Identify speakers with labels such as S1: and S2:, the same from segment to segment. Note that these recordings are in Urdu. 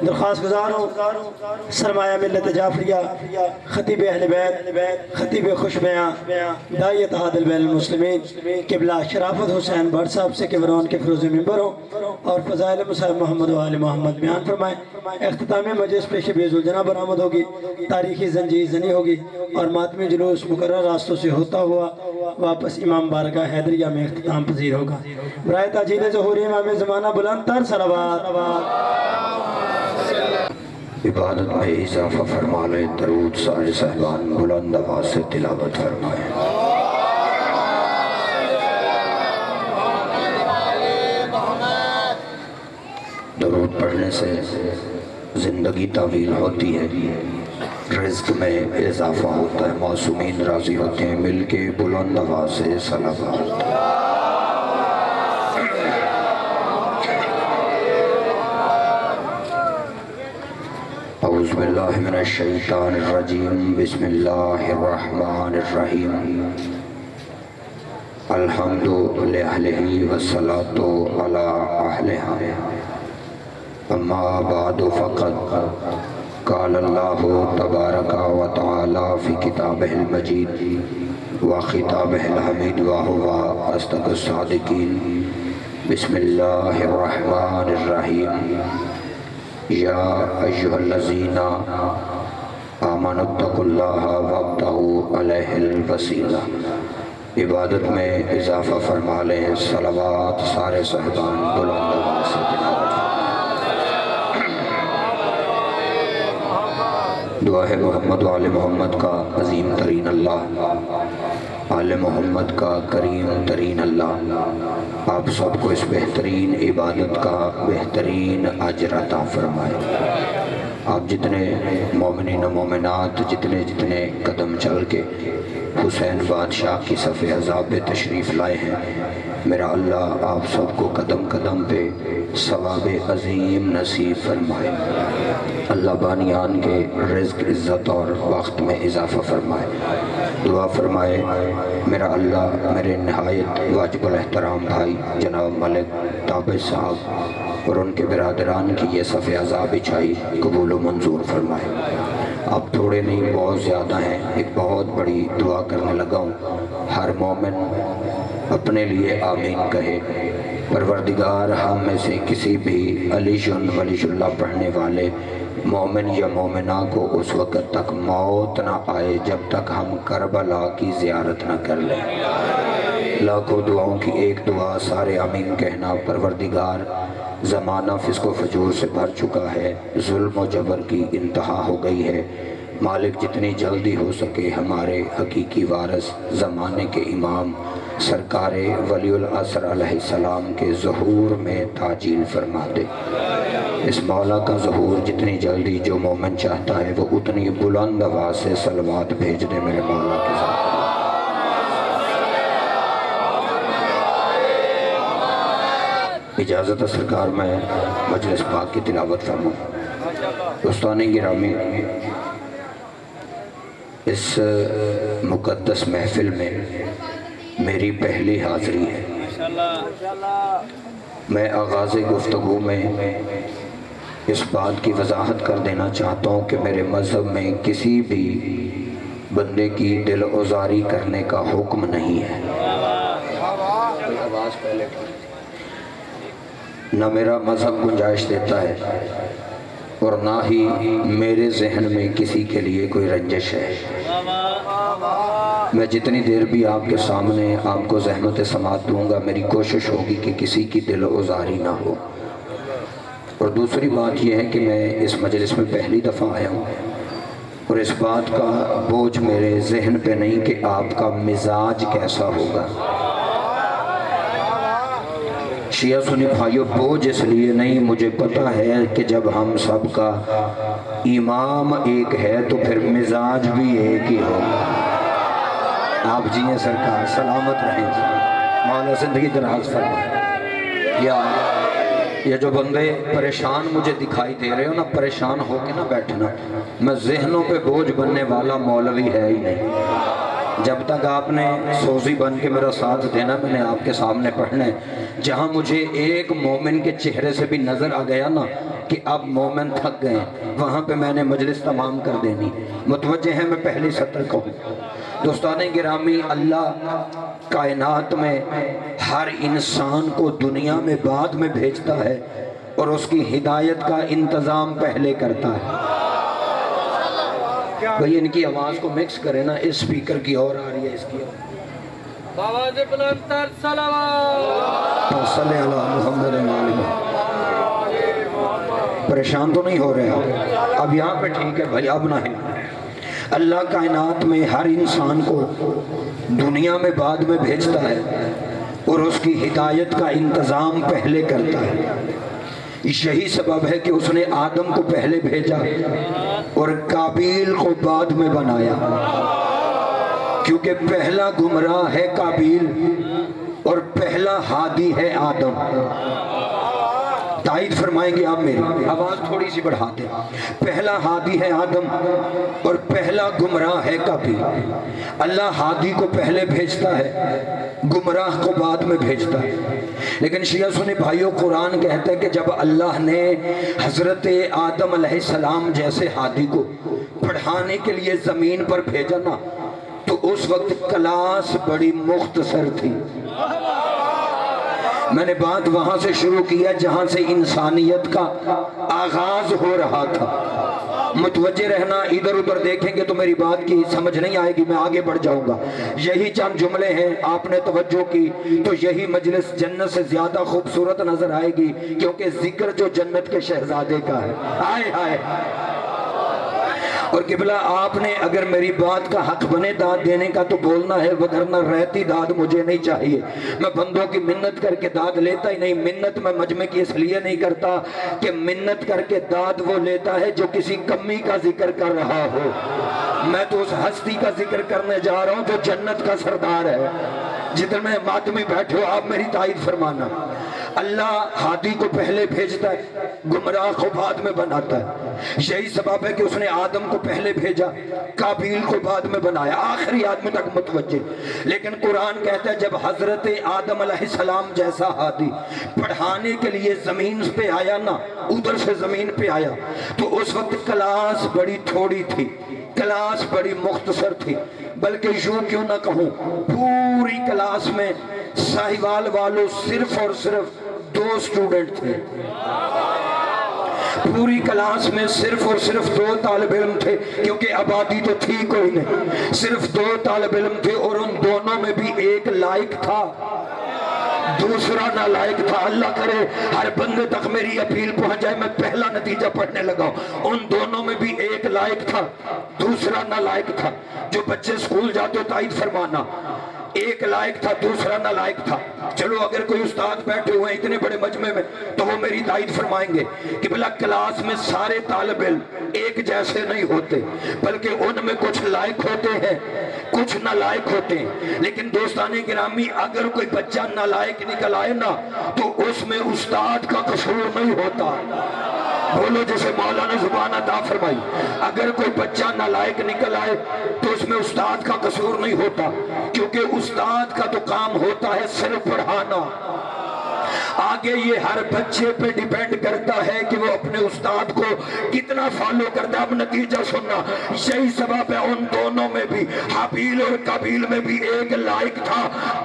S1: درخواست گزار ہوں سرمایہ ملت جعفریہ، خطیب اہل بیت، خطیب خوش بیاں، داعی اتحاد البین المسلمین قبلہ شرافت حسین بھٹ صاحب سے کہ ورون کے فروز ممبر ہوں اور فضائل مصعب محمد و آل محمد بیان فرمائیں۔ اختتامی مجلس پیش بیز الجنہ برآمد ہوگی، تاریخی زنجیر زنی ہوگی اور ماتمی جلوس مقرر راستوں سے ہوتا ہوا واپس امام بارگاہ حیدریہ میں اختتام پذیر ہوگا۔ برائے تاجیل ظہور امام زمانہ بلند تر صلوات۔
S2: عبادت میں اضافہ فرما لیں، درود سارے صاحبان بلند آواز سے تلاوت فرمائیں۔ درود پڑھنے سے زندگی طویل ہوتی ہے، رزق میں اضافہ ہوتا ہے، معصومین راضی ہوتے ہیں۔ مل کے بلند آواز سے صلوات۔ اعوذ باللہ من الشیطان الرجیم، بسم اللہ الرحمن الرحیم۔ الحمد لأہلہ والصلاة علی اہلہ، اما بعد فقد قال اللہ تبارک و تعالی فی کتابہ المجید و خطابہ الحمید وہو اصدق الصادقین۔ بسم اللہ الرحمن الرحیم۔ یا ایہا الذین آمنوا اتقوا اللہ وابتغوا الیہ الوسیلہ۔ عبادت میں اضافہ فرما لیں، صلوات سارے صاحبان بلند آواز سے تلاوت۔ دعا ہے محمد و آل محمد کا عظیم ترین اللہ، آل محمد کا کریم ترین اللہ آپ سب کو اس بہترین عبادت کا بہترین اجر عطا فرمائے۔ آپ جتنے مومنین و مومنات جتنے قدم چل کے حسین بادشاہ کی صف عذاب پہ تشریف لائے ہیں، میرا اللہ آپ سب کو قدم قدم پہ ثواب عظیم نصیب فرمائے۔ اللہ بانیان کے رزق عزت اور وقت میں اضافہ فرمائے۔ دعا فرمائے میرا اللہ میرے نہایت واجب الاحترام بھائی جناب ملک تابع صاحب اور ان کے برادران کی یہ صف عذاب بچھائی قبول و منظور فرمائے۔ آپ تھوڑے نہیں بہت زیادہ ہیں، ایک بہت بڑی دعا کرنے لگا ہوں، ہر مومن اپنے لیے آمین کہے۔ پروردگار ہم میں سے کسی بھی علی ولی اللہ پڑھنے والے مومن یا مومنہ کو اس وقت تک موت نہ آئے جب تک ہم کربلا کی زیارت نہ کر لیں۔ لاکھوں دعاؤں کی ایک دعا سارے آمین کہنا۔ پروردگار زمانہ فسق و فجور سے بھر چکا ہے، ظلم و جبر کی انتہا ہو گئی ہے، مالک جتنی جلدی ہو سکے ہمارے حقیقی وارث زمانے کے امام سرکار ولی العصر علیہ السلام کے ظہور میں تعجیل فرما دے۔ اس مولا کا ظہور جتنی جلدی جو مومن چاہتا ہے وہ اتنی بلند آواز سے صلوات بھیج دے میرے مولا کے ساتھ۔ اجازت ہے سرکار میں مجلس پاک کی تلاوت فرماؤں۔ دوستان گرامی، اس مقدس محفل میں میری پہلی حاضری ہے۔ میں آغاز گفتگو میں اس بات کی وضاحت کر دینا چاہتا ہوں کہ میرے مذہب میں کسی بھی بندے کی دل آزاری کرنے کا حکم نہیں ہے۔ نہ میرا مذہب گنجائش دیتا ہے اور نہ ہی میرے ذہن میں کسی کے لیے کوئی رنجش ہے۔ میں جتنی دیر بھی آپ کے سامنے آپ کو زحمت سماعت دوں گا، میری کوشش ہوگی کہ کسی کی دل آزاری نہ ہو۔ اور دوسری بات یہ ہے کہ میں اس مجلس میں پہلی دفعہ آیا ہوں اور اس بات کا بوجھ میرے ذہن پہ نہیں کہ آپ کا مزاج کیسا ہوگا۔ شیعہ سنی بھائیوں، بوجھ اس لیے نہیں، مجھے پتہ ہے کہ جب ہم سب کا امام ایک ہے تو پھر مزاج بھی ایک ہی ہوگا۔ آپ جیئیں سرکار، سلامت رہیں، مولا زندگی دراز فرمائے۔ یہ جو بندے پریشان مجھے دکھائی دے رہے ہو نا، پریشان ہو کے نہ بیٹھنا، میں ذہنوں پہ بوجھ بننے والا مولوی ہے ہی نہیں۔ جب تک آپ نے سوزی بن کے میرا ساتھ دینا میں نے آپ کے سامنے پڑھنا ہے۔ جہاں مجھے ایک مومن کے چہرے سے بھی نظر آ گیا نا کہ اب مومن تھک گئے، وہاں پہ میں نے مجلس تمام کر دینی۔ متوجہ ہے میں پہلی سطر کو دوستان گرامی، اللہ کائنات میں ہر انسان کو دنیا میں بعد میں بھیجتا ہے اور اس کی ہدایت کا انتظام پہلے کرتا ہے۔ بھئی ان کی آواز کو مکس کرے نا، اس سپیکر کی اور آ رہی ہے، اس کی
S3: آواز بلندتر صلوات
S2: صلی اللہ محمد علیہ۔ پریشان تو نہیں ہو رہے اب یہاں پہ ٹھیک ہے بھائی، اب نہ ہے۔ اللہ کائنات میں ہر انسان کو دنیا میں بعد میں بھیجتا ہے اور اس کی ہدایت کا انتظام پہلے کرتا ہے۔ یہی سبب ہے کہ اس نے آدم کو پہلے بھیجا اور قابیل کو بعد میں بنایا، کیونکہ پہلا گمراہ ہے قابیل اور پہلا ہادی ہے آدم۔ تائید فرمائیں گے آپ میری آواز تھوڑی سی بڑھا دیں۔ پہلا ہادی ہے آدم اور پہلا گمراہ ہے قابیل۔ اللہ ہادی کو پہلے بھیجتا ہے، گمراہ کو بعد میں بھیجتا ہے۔ لیکن شیعہ سنی بھائیوں، قرآن کہتا ہے کہ جب اللہ نے حضرت آدم علیہ السلام جیسے ہادی کو پڑھانے کے لیے زمین پر بھیجا نا، تو اس وقت کلاس بڑی مختصر تھی۔ میں نے بات وہاں سے شروع کیا جہاں سے انسانیت کا آغاز ہو رہا تھا۔ متوجہ رہنا، ادھر ادھر دیکھیں گے تو میری بات کی سمجھ نہیں آئے گی، میں آگے بڑھ جاؤں گا۔ یہی چند جملے ہیں، آپ نے توجہ کی تو یہی مجلس جنت سے زیادہ خوبصورت نظر آئے گی، کیونکہ ذکر جو جنت کے شہزادے کا ہے۔ آئے آئے اور قبلہ آپ نے اگر میری بات کا حق بنے داد دینے کا تو بولنا ہے، وگرنہ رہتی داد مجھے نہیں چاہیے۔ میں بندوں کی منت کر کے داد لیتا ہی نہیں۔ منت میں مجمع کی اس لیے نہیں کرتا کہ منت کر کے داد وہ لیتا ہے جو کسی کمی کا ذکر کر رہا ہو۔ میں تو اس ہستی کا ذکر کرنے جا رہا ہوں جو جنت کا سردار ہے۔ جدھر میں ماتمی بیٹھے ہو آپ میری تائید فرمانا۔ اللہ ہادی کو پہلے بھیجتا ہے، گمراہ کو بعد میں بناتا ہے۔ یہی سبب ہے کہ اس نے آدم کو پہلے بھیجا، قابیل کو بعد میں بنایا، آخری آدمی تک متوجہ۔ لیکن قرآن کہتا ہے جب حضرت آدم علیہ السلام جیسا ہادی پڑھانے کے لیے زمین پہ آیا نا، ادھر سے زمین پہ آیا، تو اس وقت کلاس بڑی تھوڑی تھی، کلاس بڑی مختصر تھی۔ بلکہ یوں کیوں نہ کہوں، پوری کلاس میں ساہیوال والوں صرف اور صرف 2 سٹوڈنٹ تھے۔ پوری کلاس میں صرف اور صرف 2 طالب علم تھے، کیونکہ آبادی تو تھی کوئی نہیں، صرف 2 طالب علم تھے، اور ان دونوں میں بھی ایک لائق تھا، دوسرا نالائق تھا۔ اللہ کرے ہر بندے تک میری اپیل پہنچ جائے، میں پہلا نتیجہ پڑھنے لگا ہوں۔ ان دونوں میں بھی ایک لائق تھا، دوسرا نالائق تھا۔ جو بچے سکول جاتے تائید فرمانا، ایک لائق تھا، دوسرا نالائق تھا۔ چلو اگر کوئی استاد بیٹھے ہوئے ہیں اتنے بڑے مجمع میں تو وہ میری تائید فرمائیں گے کہ بلا کلاس میں سارے طالب علم ایک جیسے نہیں ہوتے، بلکہ ان میں کچھ لائق ہوتے ہیں، کچھ نالائق ہوتے ہیں۔ لیکن دوستان گرامی، اگر کوئی بچہ نالائق نکل آئے نا تو اس میں استاد کا قصور نہیں ہوتا۔ بولو جیسے مولانا زبان عطا فرمائی، اگر کوئی بچہ نالائق نکل آئے تو اس میں استاد کا قصور نہیں ہوتا، کیونکہ استاد کا تو کام ہوتا ہے صرف پڑھانا۔ آگے یہ ہر بچے پہ ڈیپینڈ کرتا ہے کہ وہ اپنے استاد کو کتنا فالو کرتا ہے۔ اب نتیجہ سننا، یہی سبب ہے ان دونوں میں بھی، حابیل اور قابیل میں بھی ایک لائق تھا،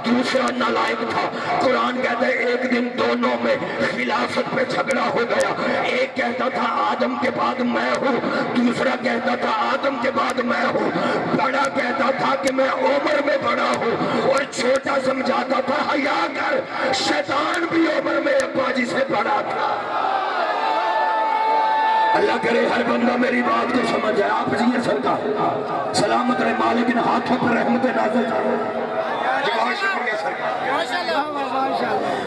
S2: دوسرا نالائق تھا۔ قرآن کہتا ہے ایک دن دونوں میں خلافت پہ جھگڑا ہو گیا۔ ایک کہتا تھا آدم کے بعد میں ہوں، دوسرا کہتا تھا آدم کے بعد میں ہوں۔ بڑا کہتا تھا کہ میں عمر میں بڑا ہوں، اور چھوٹا سمجھاتا تھا حیا کر، شیطان بھی عمر میں ابا جی سے بڑا تھا۔ اللہ کرے ہر بندہ میری بات کو سمجھ جائے۔ آپ جی سرکار سلامت رہے، مالک ان ہاتھوں پر رحمت نازل کرو۔ بہت شکریہ سرکار۔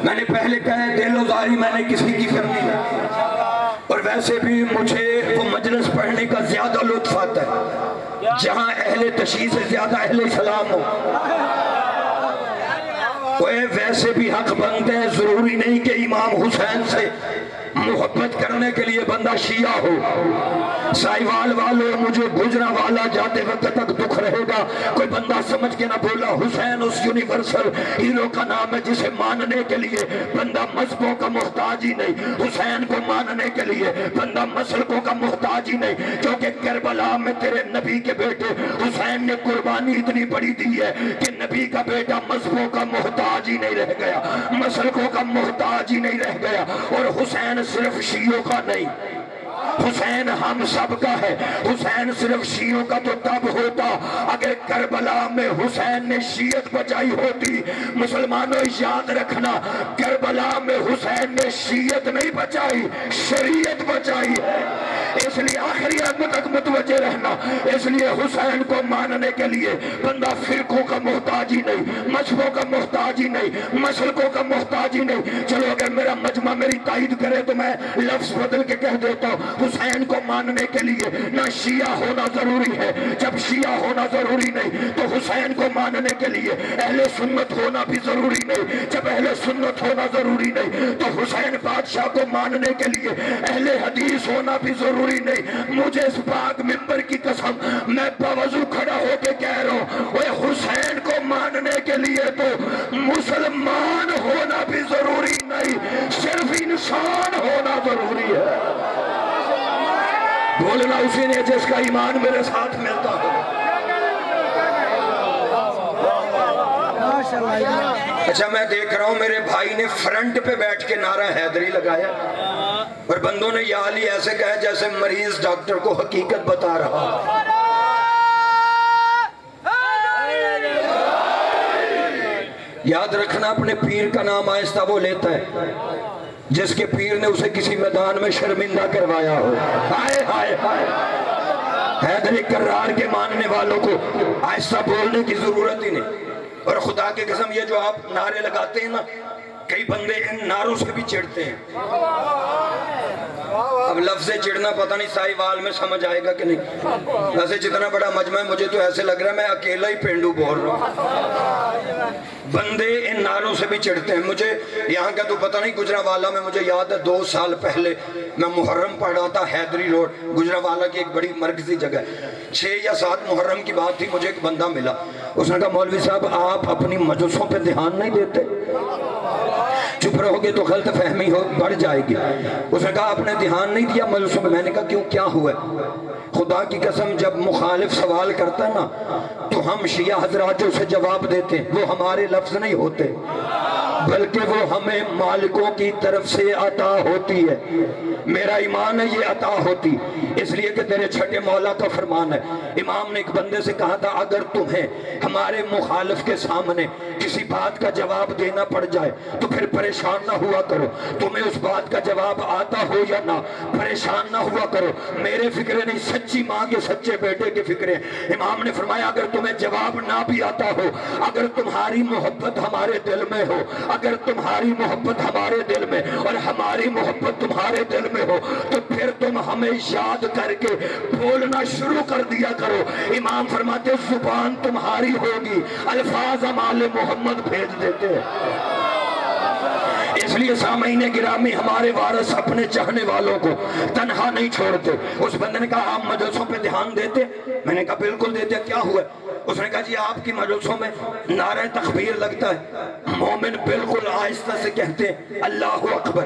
S2: میں نے پہلے کہا دل و زاری میں نے کسی کی کرنی ہے، اور ویسے بھی مجھے وہ مجلس پڑھنے کا زیادہ لطف آتا ہے جہاں اہل تشیع سے زیادہ اہل اسلام ہو۔ ویسے بھی حق بنتے ہیں، ضروری نہیں کہ امام حسین سے محبت کرنے کے لیے بندہ شیعہ ہو. سائیوال والوں مجھے گجرانوالہ جاتے وقت تک دکھ رہے گا. کوئی بندہ سمجھ کے نہ بولا حسین اس یونیورسل ہیرو کا نام ہے جسے ماننے کے لیے بندہ مذہبوں کا محتاج ہی نہیں. حسین کو ماننے کے لیے بندہ مسلکوں کا محتاج ہی نہیں. کیونکہ کربلا میں تیرے نبی کے بیٹے حسین نے قربانی اتنی بڑی دی ہے کہ نبی کا بیٹا مذہبوں کا محتاج ہی نہیں رہ گیا, مسلکوں کا محتاج ہی نہیں رہ گیا. اور حسین صرف شیعوں کا نہیں, حسین ہم سب کا ہے. حسین صرف شیعوں کا تو تب ہوتا اگر کربلا میں حسین نے شیعت بچائی ہوتی. مسلمانوں یاد رکھنا, کربلا میں حسین نے شیعت نہیں بچائی, شریعت بچائی ہے. اس لیے آخری عدم تک متوجہ رہنا. اس لیے حسین کو ماننے کے لیے بندہ فرقوں کا محتاج ہی نہیں, مذہبوں کا محتاج ہی نہیں, مسلکوں کا محتاج ہی نہیں. چلو اگر میرا مجمع میری تائید کرے تو میں لفظ بدل کے کہہ دیتا ہوں, حسین کو ماننے کے لیے نہ شیعہ ہونا ضروری ہے. جب شیعہ ہونا ضروری نہیں تو حسین کو ماننے کے لیے اہل سنت ہونا بھی ضروری نہیں. جب اہل سنت ہونا ضروری نہیں تو حسین بادشاہ کو ماننے کے لیے اہل حدیث ہونا بھی ضروری نہیں. مجھے اس پاک منبر کی قسم, میں باوضو کھڑا ہو کے کہہ رہا ہوں, وہ حسین کو ماننے کے لیے تو مسلمان ہونا بھی ضروری نہیں, صرف انسان ہونا ضروری ہے. بولنا اسی نے جس کا ایمان میرے ساتھ ملتا ہو. اچھا میں دیکھ رہا ہوں میرے بھائی نے فرنٹ پہ بیٹھ کے نعرہ حیدری لگایا اور بندوں نے یا علی ایسے کہا جیسے مریض ڈاکٹر کو حقیقت بتا رہا. یاد رکھنا اپنے پیر کا نام آہستہ وہ لیتا ہے جس کے پیر نے اسے کسی میدان میں شرمندہ کروایا ہو. ہائے ہائے ہائے. حیدر کرار کے ماننے والوں کو آہستہ بولنے کی ضرورت ہی نہیں. اور خدا کی قسم یہ جو آپ نعرے لگاتے ہیں نا, کئی بندے ان نعروں سے بھی چڑھتے ہیں. اب لفظ چڑھنا پتہ نہیں سائی وال میں سمجھ آئے گا کہ نہیں. ویسے جتنا بڑا مجمع ہے مجھے تو ایسے لگ رہا ہے میں اکیلا ہی پینڈو بول رہا ہوں. بندے ان نعروں سے بھی چڑھتے ہیں. مجھے یہاں کا تو پتہ نہیں, گجرانوالہ میں مجھے یاد ہے 2 سال پہلے میں محرم پڑھ رہا تھا. حیدری روڈ گجرانوالہ کی ایک بڑی مرکزی جگہ ہے. 6 یا 7 محرم کی بات تھی. مجھے ایک بندہ ملا, اس نے کہا مولوی صاحب آپ اپنی مجلسوں پہ دھیان نہیں دیتے, چپ رہو گے تو غلط فہمی بڑھ جائے گی. اس نے کہا آپ نے دھیان نہیں دیا مجلسوں میں. میں نے کہا کیوں, کیا ہوا ہے؟ خدا کی قسم جب مخالف سوال کرتا ہے نا تو ہم شیعہ حضرات جو اسے جواب دیتے ہیں وہ ہمارے لفظ نہیں ہوتے بلکہ وہ ہمیں مالکوں کی طرف سے عطا ہوتی ہے. میرا ایمان ہے یہ عطا ہوتی اس لیے کہ تیرے چھٹے مولا کا فرمان ہے. امام نے ایک بندے سے کہا تھا اگر تمہیں ہمارے مخالف کے سامنے کسی بات کا جواب دینا پڑ جائے تو پھر پریشان نہ ہوا کرو. تمہیں اس بات کا جواب آتا ہو یا نہ, پریشان نہ ہوا کرو. میرے فکرے نہیں, سچی ماں کے سچے بیٹے کے فکرے. امام نے فرمایا اگر تمہیں جواب نہ بھی آتا ہو, اگر تمہاری محبت ہمارے دل میں ہو, اگر تمہاری محبت ہمارے دل میں اور ہماری محبت تمہارے دل میں ہو تو پھر تم ہمیں یاد کر کے بولنا شروع کر دیا کرو. امام فرماتے زبان تمہاری ہوگی, الفاظ ہم آل محمد بھیج دیتے ہیں. اس لیے سامعین گرامی ہمارے وارث اپنے چاہنے والوں کو تنہا نہیں چھوڑتے. اس بندے نے کہا آپ مجلسوں پہ دھیان دیتے؟ میں نے کہا بالکل دیتے. کیا ہوا؟ اس نے کہا جی آپ کی مجلسوں میں نعرہ تکبیر لگتا ہے, مومن بالکل آہستہ سے کہتے ہیں اللہ اکبر.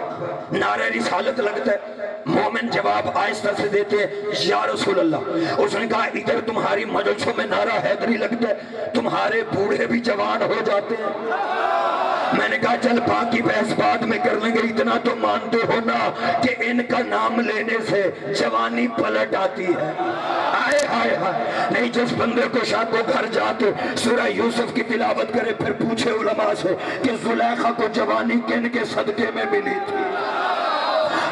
S2: نعرہ رسالت لگتا ہے, مومن جواب آہستہ سے دیتے ہیں یا رسول اللہ. اس نے کہا ادھر تمہاری مجلسوں میں نعرہ حیدری لگتا ہے, تمہارے بوڑھے بھی جوان ہو جاتے ہیں. میں نے کہا چل باقی بحث بعد میں کر لیں گے, اتنا تو مانتے ہو نا کہ ان کا نام لینے سے جوانی پلٹ آتی ہے. آئے ہائے ہائے. نہیں جس بندے کو شاہ کو گھر جاتے سورہ یوسف کی تلاوت کرے پھر پوچھے علماء سے کہ زلیخا کو جوانی کن کے صدقے میں ملی تھی.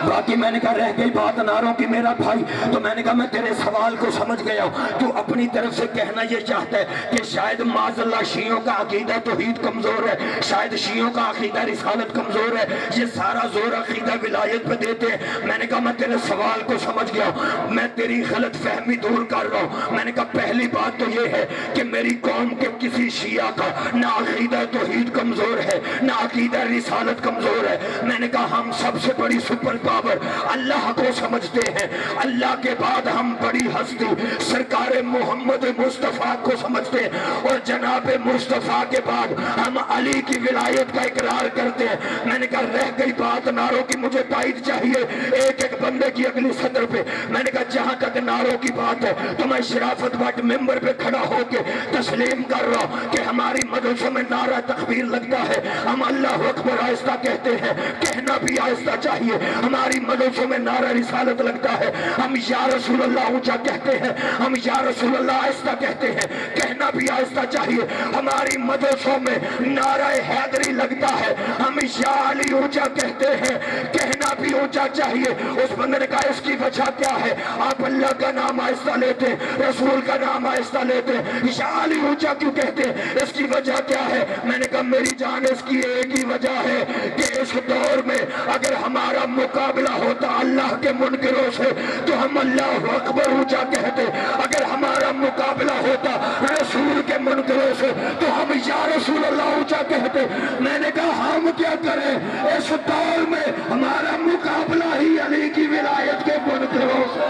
S2: باقی میں نے کہا رہ گئی بات ناروں کی میرا بھائی. تو میں نے کہا میں تیرے سوال کو سمجھ گیا ہوں. تو اپنی طرف سے کہنا یہ چاہتا ہے کہ شاید معاذ اللہ شیعوں کا عقیدہ توحید کمزور ہے, شاید شیعوں کا عقیدہ رسالت کمزور ہے, یہ سارا زور عقیدہ ولایت پہ دیتے ہیں. میں نے کہا میں تیرے سوال کو سمجھ گیا ہوں, میں تیری غلط فہمی دور کر رہا ہوں. میں نے کہا پہلی بات تو یہ ہے کہ میری قوم کے کسی شیعہ کا نہ عقیدہ توحید کمزور ہے نہ عقیدہ رسالت کمزور ہے. میں نے کہا ہم سب سے بڑی سپر برابر اللہ کو سمجھتے ہیں، اللہ کے بعد ہم بڑی ہستی سرکار محمد مصطفیٰ کو سمجھتے ہیں، اور جناب مصطفیٰ کے بعد ہم علی کی ولایت کا اقرار کرتے ہیں۔ میں نے کہا رہ گئی بات نعروں کی، مجھے تائید چاہیے ایک ایک بندے کی اگلی صدر پہ۔ میں نے کہا جہاں تک نعروں کی بات ہے تو میں شرافت بٹ ممبر پہ کھڑا ہو کے تسلیم کر رہا ہوں کہ ہماری مدرسوں میں نعرہ تکبیر لگتا ہے، ہم اللہ اکبر آہستہ کہتے ہیں، کہنا بھی آہستہ چاہیے۔ ہماری مدرسوں میں نعرہ رسالت لگتا ہے، ہم یا رسول اللہ اونچا کہتے ہیں، ہم یا رسول اللہ آہستہ کہتے ہیں، کہنا بھی آہستہ چاہیے۔ ہماری مدرسوں میں نعرہ حیدری لگتا ہے، ہم یا علی اونچا کہتے ہیں، کہنا بھی اونچا چاہیے۔ اس بندے نے کہا اس کی وجہ کیا ہے؟ آپ اللہ کا نام آہستہ لیتے ہیں، رسول کا نام آہستہ لیتے ہیں، یا علی اونچا کیوں کہتے ہیں؟ اس کی وجہ کیا ہے؟ میں نے کہا میری جان اس کی ایک ہی وجہ ہے کہ اس دور میں اگر ہمارا مقابلہ ہوتا اللہ کے منکروں سے تو ہم اللہ اکبر اونچا کہتے، اگر ہمارا مقابلہ ہوتا رسول کے منکروں سے تو ہم یا رسول اللہ اونچا کہتے۔ میں نے کہا ہم کیا کریں، اس دور میں ہمارا مقابلہ ہی علی کی ولایت کے منکروں سے۔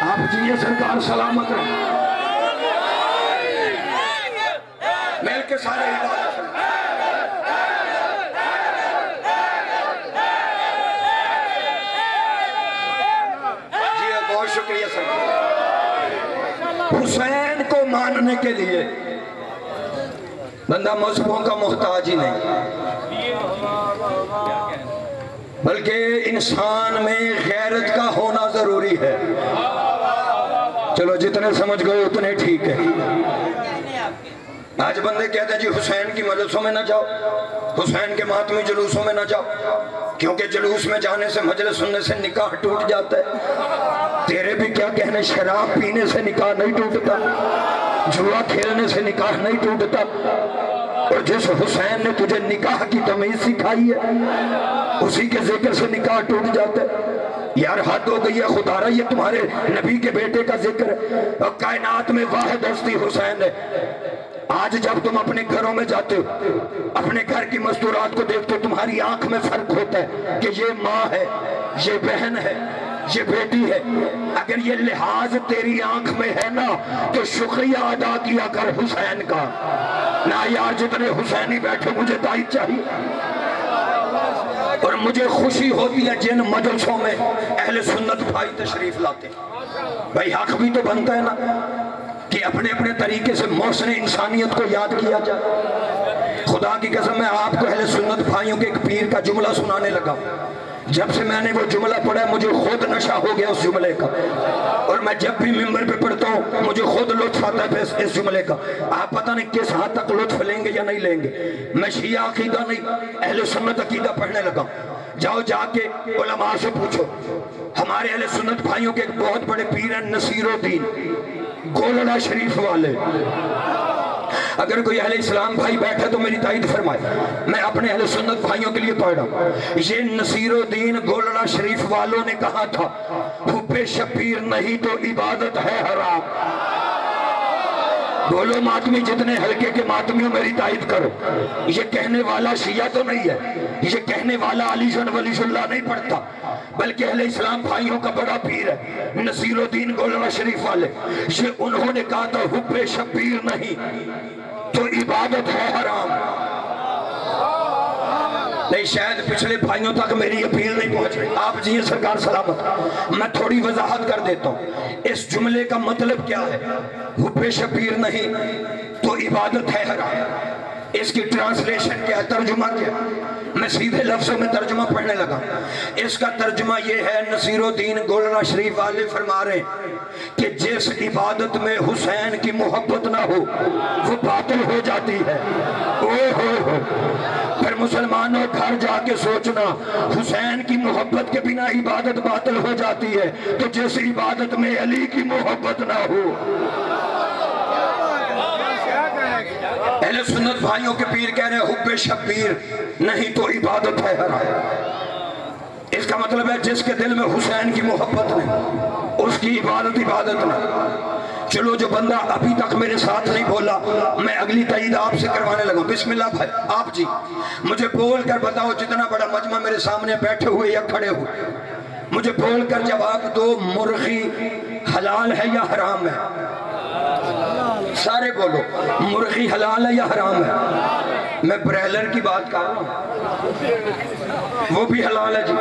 S2: آپ جیئے سرکار سلامت رہے، مل کے سارے عبادت جی بہت شکریہ سرکار۔ حسین کو ماننے کے لیے بندہ مذہبوں کا محتاج ہی نہیں، بلکہ انسان میں غیرت کا ہونا ضروری ہے۔ چلو جتنے سمجھ گئے اتنے ٹھیک ہے۔ آج بندے کہتے ہیں جی حسین کی مجلسوں میں نہ جاؤ، حسین کے ماتمی جلوسوں میں نہ جاؤ، کیونکہ جلوس میں جانے سے مجلس سننے سے نکاح ٹوٹ جاتا ہے۔ تیرے بھی کیا کہنے، شراب پینے سے نکاح نہیں ٹوٹتا، جوا کھیلنے سے نکاح نہیں ٹوٹتا، اور جس حسین نے تجھے نکاح کی تمیز سکھائی ہے اسی کے ذکر سے نکاح ٹوٹ جاتا ہے۔ یار حد ہو گئی ہے خدا را، یہ تمہارے نبی کے بیٹے کا ذکر ہے اور کائنات میں واحد ہستی حسین ہے۔ آج جب تم اپنے گھروں میں جاتے ہو، اپنے گھر کی مستورات کو دیکھتے ہو، تمہاری آنکھ میں فرق ہوتا ہے کہ یہ ماں ہے، یہ بہن ہے، یہ بیٹی ہے۔ اگر یہ لحاظ تیری آنکھ میں ہے نا تو شکریہ ادا کیا کر حسین کا۔ نہ یار جتنے حسینی بیٹھے مجھے تائید چاہیے، اور مجھے خوشی ہوتی ہے جن مجلسوں میں اہل سنت بھائی تشریف لاتے ہیں۔ بھائی حق بھی تو بنتا ہے نا کہ اپنے اپنے طریقے سے محسن انسانیت کو یاد کیا جائے۔ خدا کی قسم میں آپ کو اہل سنت بھائیوں کے ایک پیر کا جملہ سنانے لگا۔ جب سے میں نے وہ جملہ پڑھا مجھے خود نشہ ہو گیا اس جملے کا، اور میں جب بھی ممبر پہ پڑھتا ہوں مجھے خود لطف آتا ہے اس جملے کا۔ آپ پتہ نہیں کس حد تک لطف لیں گے یا نہیں لیں گے۔ میں شیعہ عقیدہ نہیں، اہل سنت عقیدہ پڑھنے لگا۔ جاؤ جا کے علماء سے پوچھو، ہمارے اہل سنت بھائیوں کے ایک بہت بڑے پیر ہیں نصیر الدین گولڑا شریف والے۔ اگر کوئی اہل اسلام بھائی بیٹھا تو میری تائید فرمائے، میں اپنے اہل سنت بھائیوں کے لیے پڑھ رہا ہوں۔ یہ نصیر الدین گولڑا شریف والوں نے کہا تھا حب شبیر نہیں تو عبادت ہے حرام۔ بولو ماتمی جتنے ہلکے کے ماتمیوں میری تائید کرو، یہ کہنے والا شیعہ تو نہیں ہے، یہ کہنے والا علی جن ولی اللہ نہیں پڑھتا، بلکہ اہل اسلام بھائیوں کا بڑا پیر ہے نصیر الدین گولڑا شریف والے۔ یہ انہوں نے کہا تھا حب شبیر نہیں تو عبادت ہے حرام۔ نہیں شاید پچھلے بھائیوں تک میری اپیل نہیں پہنچ رہی۔ آپ جی سرکار سلامت، میں تھوڑی وضاحت کر دیتا ہوں اس جملے کا مطلب کیا ہے۔ حب شبیر نہیں تو عبادت ہے حرام، اس کی ٹرانسلیشن کیا ہے، ترجمہ کیا ہے؟ میں سیدھے لفظوں میں ترجمہ پڑھنے لگا۔ اس کا ترجمہ یہ ہے، نصیر الدین گولڑا شریف والے فرما رہے ہیں کہ جس عبادت میں حسین کی محبت نہ ہو وہ باطل ہو جاتی ہے۔ پھر مسلمانوں گھر جا کے سوچنا، حسین کی محبت کے بنا عبادت باطل ہو جاتی ہے، تو جس عبادت میں علی کی محبت نہ ہو۔ اہل سنت بھائیوں کے پیر کہہ رہے ہیں حب شبیر نہیں تو عبادت ہے حرام۔ اس کا مطلب ہے جس کے دل میں حسین کی محبت نہیں اس کی عبادت نہیں۔ چلو جو بندہ ابھی تک میرے ساتھ نہیں بولا میں اگلی تائید آپ سے کروانے لگا. بسم اللہ بھائی. آپ جی مجھے بول کر بتاؤ جتنا بڑا مجمع میرے سامنے بیٹھے ہوئے یا کھڑے ہوئے, مجھے بول کر جواب دو, مرغی حلال ہے یا حرام ہے؟ سارے بولو, مرغی حلال ہے یا حرام ہے؟ میں برائلر کی بات کر رہا ہوں, وہ بھی حلال ہے جی.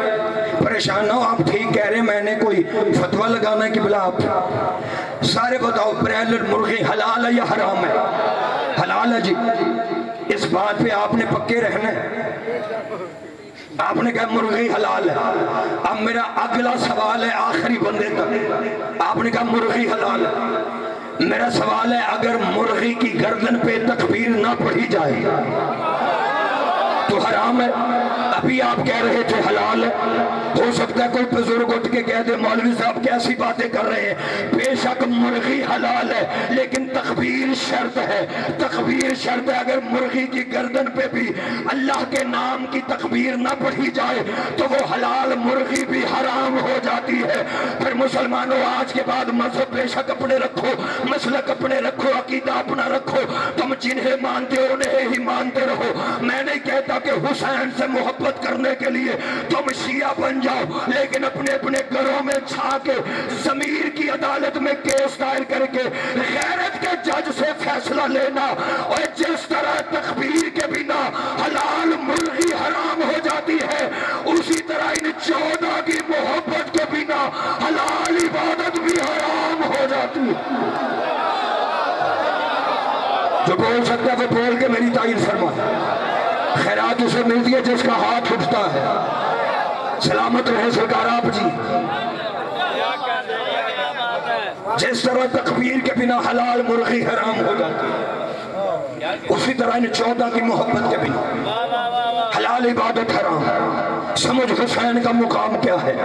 S2: پریشان نہ ہو, آپ ٹھیک کہہ رہے ہیں, میں نے کوئی فتویٰ لگانا ہے کہ بلا آپ سارے بتاؤ برائلر مرغی حلال ہے یا حرام ہے؟ حلال ہے جی. اس بات پہ آپ نے پکے رہنا ہے. آپ نے کہا مرغی حلال ہے. اب میرا اگلا سوال ہے آخری بندے تک, آپ نے کہا مرغی حلال ہے. میرا سوال ہے اگر مرغی کی گردن پہ تکبیر نہ پڑھی جائے تو حرام ہے؟ ابھی آپ کہہ رہے تھے حلال ہے. ہو سکتا ہے کوئی بزرگ اٹھ کے کہہ دے مولوی صاحب کیسی باتیں کر رہے ہیں, بے شک مرغی حلال ہے لیکن تکبیر شرط ہے. تکبیر شرط ہے, اگر مرغی کی گردن پہ بھی اللہ کے نام کی تکبیر نہ پڑھی جائے تو وہ حلال مرغی بھی حرام ہو جاتی ہے. پھر مسلمانوں آج کے بعد مذہب بے شک اپنے رکھو, مسلک اپنے رکھو, عقیدہ اپنا رکھو, تم جنہیں مانتے ہو انہیں ہی مانتے رہو. میں نہیں کہتا کہ حسین سے محبت کرنے کے لیے تم شیعہ بن جاؤ, لیکن اپنے اپنے گھروں میں چھا کے ضمیر کی عدالت میں کیس دائر کر کے غیرت کے جج سے فیصلہ لینا. اور جس طرح تکبیر کے بنا حلال مرغی حرام ہو جاتی ہے, اسی طرح ان 14 کی محبت کے بنا حلال عبادت بھی حرام ہو جاتی ہے. جو بول سکتا ہے وہ بول کے میری تائید فرما. خیرات اسے ملتی ہے جس کا ہاتھ اٹھتا ہے. سلامت رہے سرکار آپ جی. جس طرح تکبیر کے بنا حلال مرغی حرام ہو جاتی ہے, اسی طرح ان 14 کی محبت کے بنا حلال عبادت حرام. سمجھ حسین کا مقام کیا ہے.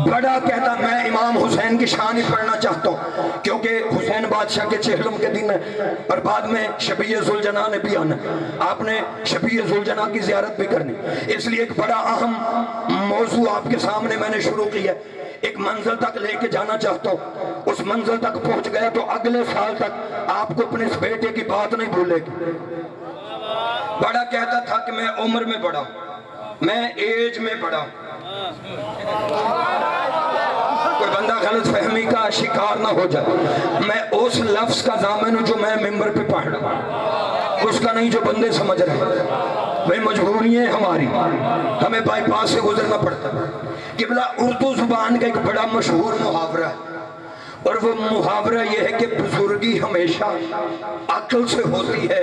S2: بڑا کہتا میں امام حسین کی شان ہی پڑھنا چاہتا ہوں کیونکہ حسین بادشاہ کے چہلم کے دن ہے اور بعد میں شبیہ ذوالجناح نے بھی آنا, آپ نے شبیہ ذوالجناح کی زیارت بھی کرنی. اس لیے ایک بڑا اہم موضوع آپ کے سامنے میں نے شروع کی ہے. ایک منزل تک لے کے جانا چاہتا ہوں, اس منزل تک پہنچ گیا تو اگلے سال تک آپ کو اپنے اس بیٹے کی بات نہیں بھولے گی. بڑا کہتا تھا کہ میں عمر میں بڑا, میں ایج میں بڑا. کوئی بندہ غلط فہمی کا شکار نہ ہو جائے. میں اس لفظ کا ضامن ہوں جو میں ممبر پہ پڑھ رہا ہوں, اس کا نہیں جو بندے سمجھ رہے ہیں. بھئی مجبوری ہے ہماری, ہمیں بائی پاس سے گزرنا پڑتا ہے. قبلہ اردو زبان کا ایک بڑا مشہور محاورہ ہے, اور وہ محاورہ یہ ہے کہ بزرگی ہمیشہ عقل سے ہوتی ہے,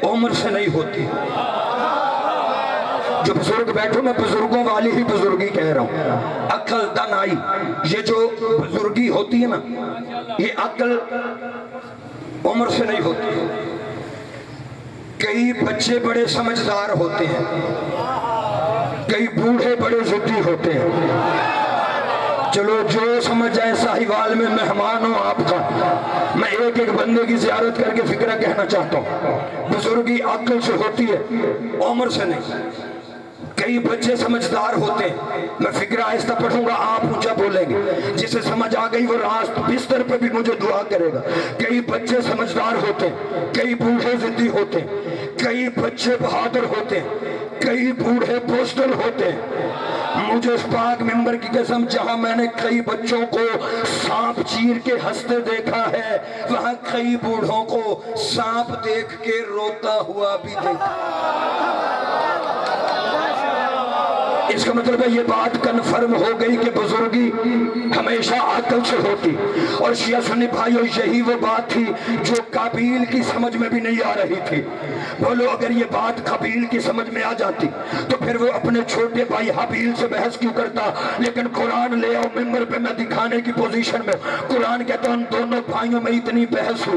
S2: عمر سے نہیں ہوتی. جو بزرگ بیٹھو میں بزرگوں والی ہی بزرگی کہہ رہا ہوں. عقل دانائی, یہ جو بزرگی ہوتی ہے نا, یہ عقل عمر سے نہیں ہوتی. کئی بچے بڑے سمجھدار ہوتے ہیں, کئی بوڑھے بڑے ضدی ہوتے ہیں. چلو جو سمجھ جائے ساہیوال میں مہمان ہوں آپ کا, میں ایک ایک بندے کی زیارت کر کے فکرہ کہنا چاہتا ہوں. بزرگی عقل سے ہوتی ہے, عمر سے نہیں. کئی بچے سمجھدار ہوتے ہیں, میں فکرہ آہستہ پڑھوں گا آپ اونچا بولیں گے, جسے سمجھ آ گئی وہ راست بستر پہ بھی مجھے دعا کرے گا. کئی بچے سمجھدار ہوتے ہیں, کئی بوڑھے ضدی ہوتے ہیں, کئی بچے بہادر ہوتے ہیں, کئی بوڑھے بوزدل ہوتے ہیں. مجھے اس پاک ممبر کی قسم, جہاں میں نے کئی بچوں کو سانپ چیر کے ہنستے دیکھا ہے, وہاں کئی بوڑھوں کو سانپ دیکھ کے روتا ہوا بھی دیکھا. اس کا مطلب ہے یہ بات کنفرم ہو گئی کہ بزرگی ہمیشہ عقل سے ہوتی. اور شیعہ سنی بھائیو, یہی وہ بات تھی جو قابیل کی سمجھ میں بھی نہیں آ رہی تھی. بولو اگر یہ بات قابیل کی سمجھ میں آ جاتی تو پھر وہ اپنے چھوٹے بھائی حابیل سے بحث کیوں کرتا. لیکن قرآن لے آؤ ممبر پہ, میں دکھانے کی پوزیشن میں. قرآن کہتا ان دونوں بھائیوں میں اتنی بحث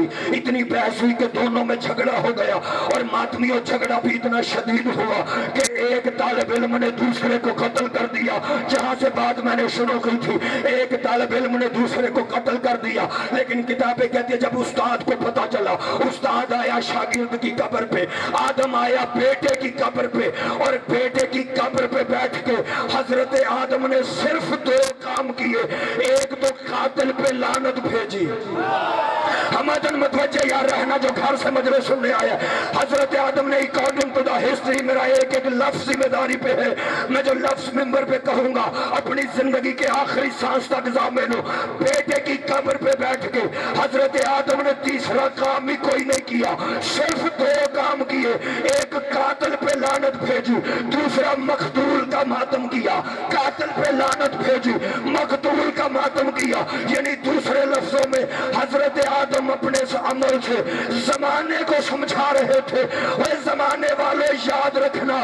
S2: ہوئی کہ دونوں میں جھگڑا ہو گیا, اور ماتمیوں جھگڑا بھی اتنا شدید ہوا کہ ایک طالب علم نے دوسرے کو قتل کر دیا۔ جہاں سے بات میں نے شروع کی تھی، ایک طالب علم نے دوسرے کو قتل کر دیا، لیکن کتابیں کہتی ہیں جب استاد کو پتا چلا، استاد آیا شاگرد کی قبر پہ، آدم آیا بیٹے کی قبر پہ، اور بیٹے کی قبر پہ بیٹھ کے حضرت آدم نے صرف 2 کام کیے۔ ایک تو قاتل پہ لعنت بھیجی۔ ہمدن متوجہ یا رہنا جو گھر سے مجلس سننے آیا، حضرت آدم نے اکارڈنگ ٹو دا ہسٹری، میرا ایک لفظ ذمہ داری پہ ہے، میں جو لفظ ممبر پہ کہوں گا اپنی زندگی کے آخری سانس تک ضامن ہوں۔ بیٹے کی قبر پہ بیٹھ کے حضرت آدم نے تیسرا کام ہی کوئی نہیں کیا، صرف 2 کام کیے۔ ایک قاتل پہ لعنت بھیجی، دوسرا مقتول کا ماتم کیا۔ قاتل پہ لعنت بھیجی، مقتول کا ماتم کیا، یعنی دوسرے لفظوں میں حضرت آدم اپنے عمل سے زمانے کو سمجھا رہے تھے، وہ زمانے والے یاد رکھنا،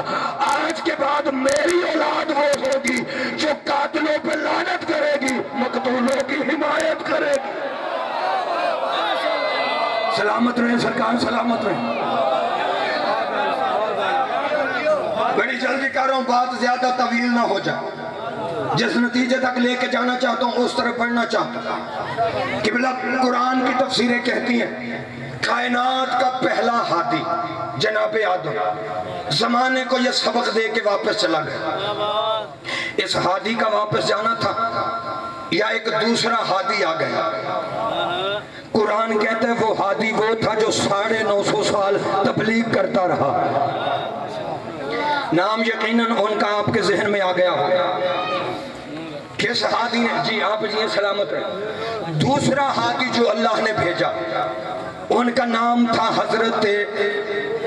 S2: آج کے بعد میری اولاد وہ ہوگی جو قاتلوں پہ لعنت کرے گی، مقتولوں کی حمایت کرے گی۔ سلامت رہیں سرکار، سلامت رہیں۔ بڑی جلدی کر رہا ہوں، بات زیادہ طویل نہ ہو جائے۔ جس نتیجے تک لے کے جانا چاہتا ہوں اس طرح پڑھنا چاہتا ہوں۔ قبلہ قرآن کی تفسیریں کہتی ہیں کائنات کا پہلا ہادی جناب آدم زمانے کو یہ سبق دے کے واپس چلا گیا۔ اس ہادی کا واپس جانا تھا یا ایک دوسرا ہادی آ گیا؟ قرآن کہتا ہے وہ ہادی وہ تھا جو 950 سال تبلیغ کرتا رہا۔ نام یقیناً ان کا آپ کے ذہن میں آ گیا ہوگا۔ کس ہادی نے؟ جی آپ جی سلامت رہے۔ دوسرا ہادی جو اللہ نے بھیجا ان کا نام تھا حضرت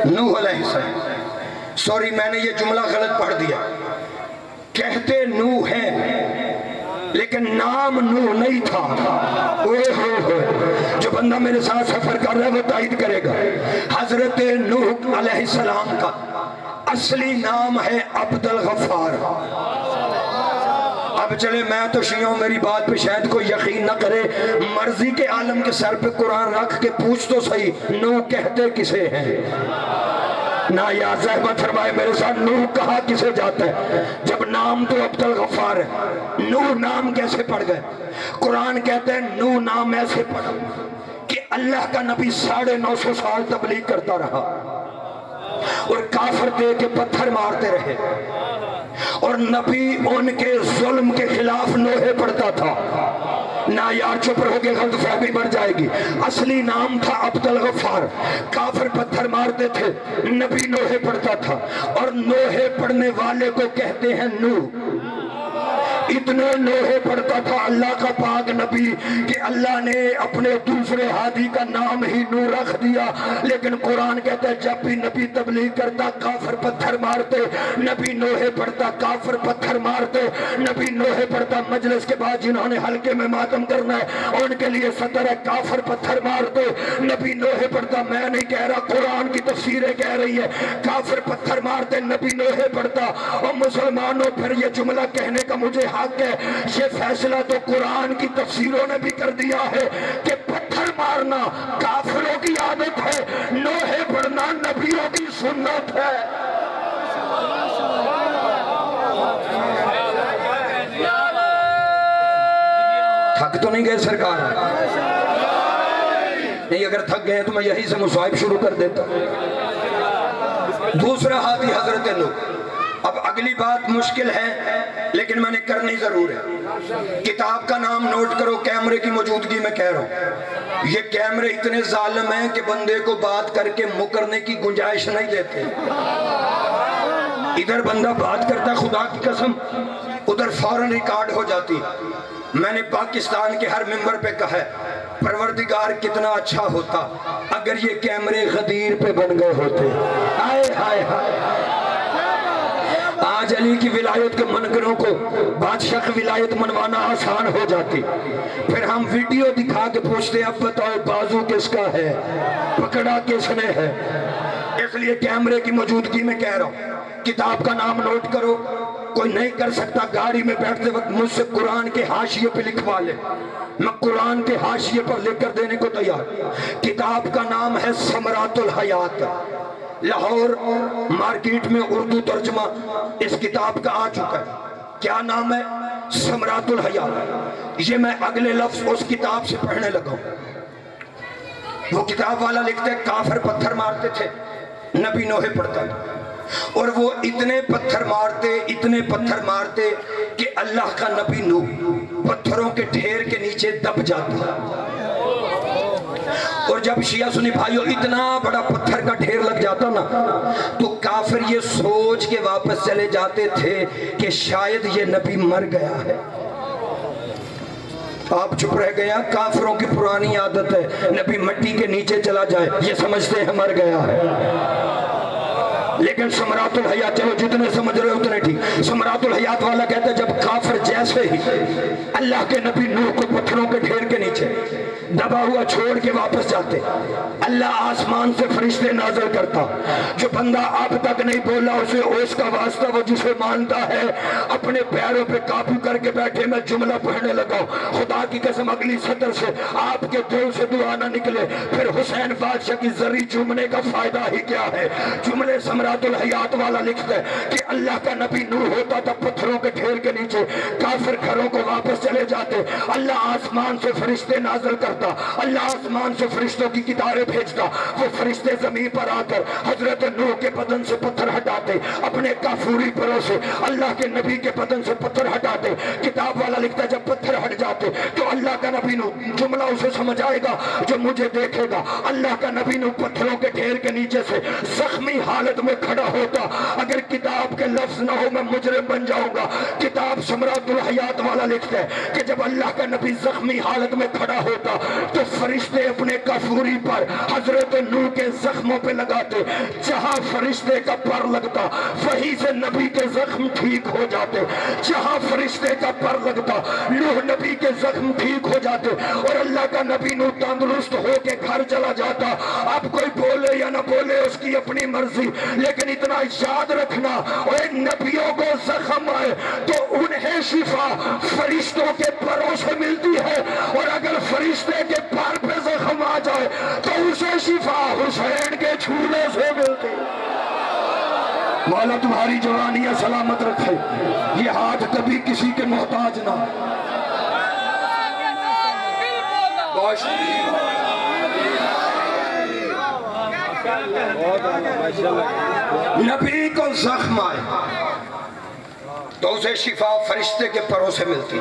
S2: نوح علیہ السلام۔ سوری میں نے یہ جملہ غلط پڑھ دیا، کہتے نوح ہیں لیکن نام نوح نہیں تھا۔ جو بندہ میرے ساتھ سفر کر رہا ہے وہ تائید کرے گا۔ حضرت نوح علیہ السلام کا اصلی نام ہے عبد الغفار۔ اب چلے میں تو شیعوں میری بات پہ شاید کوئی یقین نہ کرے، مرضی کے عالم کے سر پہ قرآن رکھ کے پوچھ تو صحیح نوح کہتے کسے ہیں؟ نہ یا زحمت فرمائے میرے ساتھ، نوح کہا کسے جاتا ہے جب نام تو عبد الغفار ہے؟ نوح نام کیسے پڑ گئے؟ قرآن کہتے ہیں نوح نام ایسے پڑا کہ اللہ کا نبی 950 سال تبلیغ کرتا رہا اور کافر دے کے پتھر مارتے رہے، اور نبی ان کے ظلم کے خلاف نوحے پڑھتا تھا۔ نہ یار چپ رہو گے غلط فہمی بڑھ جائے گی۔ اصلی نام تھا عبد الغفار۔ کافر پتھر مارتے تھے، نبی نوحے پڑھتا تھا، اور نوحے پڑھنے والے کو کہتے ہیں نوح۔ اتنے نوحے پڑھتا تھا اللہ کا پاک نبی کہ اللہ نے اپنے دوسرے ہادی کا نام ہی نوح رکھ دیا۔ لیکن قرآن کہتا ہے جب بھی نبی تبلیغ کرتا کافر پتھر مارتے، نبی نوحے پڑھتا کافر پتھر مارتے، نبی نوحے پڑھتا۔ مجلس کے بعد جنہوں نے حلقے میں ماتم کرنا ہے ان کے لیے سطر ہے، کافر پتھر مارتے، نبی نوحے پڑھتا۔ میں نہیں کہہ رہا، قرآن کی تفسیریں کہہ رہی ہے کافر پتھر مارتے، نبی نوحے پڑھتا۔ اور مسلمانوں پھر یہ جملہ کہنے کا مجھے حق ہے، یہ فیصلہ تو قرآن کی تفسیروں نے بھی کر دیا ہے کہ پتھر مارنا کافروں کی عادت ہے، نوحے پڑھنا نبیوں کی سنت ہے۔ تھک تو نہیں گئے سرکار؟ نہیں، اگر تھک گئے تو میں یہی سے مصائب شروع کر دیتا۔ دوسرا ہادی حضرت نوح۔ اب اگلی بات مشکل ہے لیکن میں نے کرنی ضرور ہے۔ کتاب کا نام نوٹ کرو، کیمرے کی موجودگی میں کہہ رہا ہوں۔ یہ کیمرے اتنے ظالم ہیں کہ بندے کو بات کر کے مکرنے کی گنجائش نہیں دیتے۔ ادھر بندہ بات کرتا خدا کی قسم، ادھر فوراً ریکارڈ ہو جاتی۔ میں نے پاکستان کے ہر ممبر پہ کہا ہے پروردگار کتنا اچھا ہوتا اگر یہ کیمرے غدیر پہ بن گئے ہوتے۔ ہائے ہائے ہائے، آج علی کی ولایت کے منکروں کو بادشاہ کی ولایت منوانا آسان ہو جاتی۔ پھر ہم ویڈیو دکھا کے پوچھتے اب بتاؤ بازو کس کا ہے، پکڑا کس نے ہے۔ اس لیے کیمرے کی موجودگی میں کہہ رہا ہوں، کتاب کا نام نوٹ کرو۔ کوئی نہیں کر سکتا گاڑی میں بیٹھتے وقت مجھ سے قرآن کے حاشیے پہ لکھوا لے، میں قرآن کے حاشیے پر لکھ کر دینے کو تیار۔ کتاب کا نام ہے ثمرات الحیات، لاہور مارکیٹ میں اردو ترجمہ اس کتاب کا آ چکا ہے. کیا نام ہے؟ ثمرات الحیات. یہ میں اگلے لفظ اس کتاب سے پڑھنے لگا ہوں. وہ کتاب والا لکھتے ہیں کافر پتھر مارتے تھے، نبی نوح پڑھتا تھا، اور وہ اتنے پتھر مارتے کہ اللہ کا نبی نوح پتھروں کے ڈھیر کے نیچے دب جاتا. اور جب شیعہ سنی بھائیوں اتنا بڑا پتھر کا ڈھیر لگ جاتا نا تو کافر یہ سوچ کے واپس چلے جاتے تھے کہ شاید یہ نبی مر گیا ہے. آپ چپ رہ گیا. کافروں کی پرانی عادت ہے نبی مٹی کے نیچے چلا جائے یہ سمجھتے ہیں مر گیا ہے. لیکن ثمرات الحیات، چلو جتنے سمجھ رہے اتنے ٹھیک. ثمرات الحیات والا کہتا ہے جب کافر جیسے ہی اللہ کے نبی نوح کو پتھروں کے ڈھیر کے نیچے دبا ہوا چھوڑ کے واپس جاتے، اللہ آسمان سے فرشتے نازل کرتا. جو بندہ اب تک نہیں بولا اسے اوس کا واسطہ، وہ جسے مانتا ہے اپنے پیروں پہ قابو کر کے بیٹھے. میں جملہ پڑھنے لگا ہوں، خدا کی قسم اگلی سطر سے آپ کے دل سے دعا نہ نکلے پھر حسین بادشاہ کی زری چومنے کا فائدہ ہی کیا ہے. جملے ثمرات الحیات والا لکھتا ہے کہ اللہ کا نبی نوح ہوتا تھا پتھروں کے ڈھیر کے نیچے، کافر گھروں کو واپس چلے جاتے، اللہ آسمان سے فرشتے نازل کرتا، اللہ آسمان سے فرشتوں کی کتاریں بھیجتا. وہ فرشتے زمین پر آ کر حضرت نوح کے بدن سے پتھر ہٹاتے، اپنے کافوری پروں سے اللہ کے نبی کے بدن سے پتھر ہٹاتے. کتاب والا لکھتا ہے جب پتھر ہٹ جاتے تو اللہ کا نبی نوح، جملہ اسے سمجھ آئے گا جو مجھے دیکھے گا، اللہ کا نبی نوح پتھروں کے ڈھیر کے نیچے سے زخمی حالت میں کھڑا ہوتا. اگر کتاب کے لفظ نہ ہو میں مجرم بن جاؤں گا. کتاب ثمرات الحیات والا لکھتا ہے کہ جب اللہ کا نبی زخمی حالت میں کھڑا ہوتا تو فرشتے اپنے کافوری پر حضرت نوح کے زخموں پہ لگاتے. جہاں فرشتے کا پر لگتا وہیں سے نبی کے زخم ٹھیک ہو جاتے. جہاں فرشتے کا پر لگتا نوح نبی کے زخم ٹھیک ہو جاتے اور اللہ کا نبی نوح تندرست ہو کے گھر چلا جاتا. اب کوئی بولے یا نہ بولے اس کی اپنی مرضی، لیکن اتنا یاد رکھنا اور نبیوں کو زخم آئے تو انہیں شفا فرشتوں کے پروں سے ملتی ہے، اور اگر فرشتے کے پر پہ زخم آ جائے تو اسے شفا حسین کے چھونے سے ملتی. مولا تمہاری جوانیاں سلامت رکھے، یہ ہاتھ کبھی کسی کے محتاج نہ. نبی کو زخم آئے تو اسے شفا فرشتے کے پروں سے ملتی،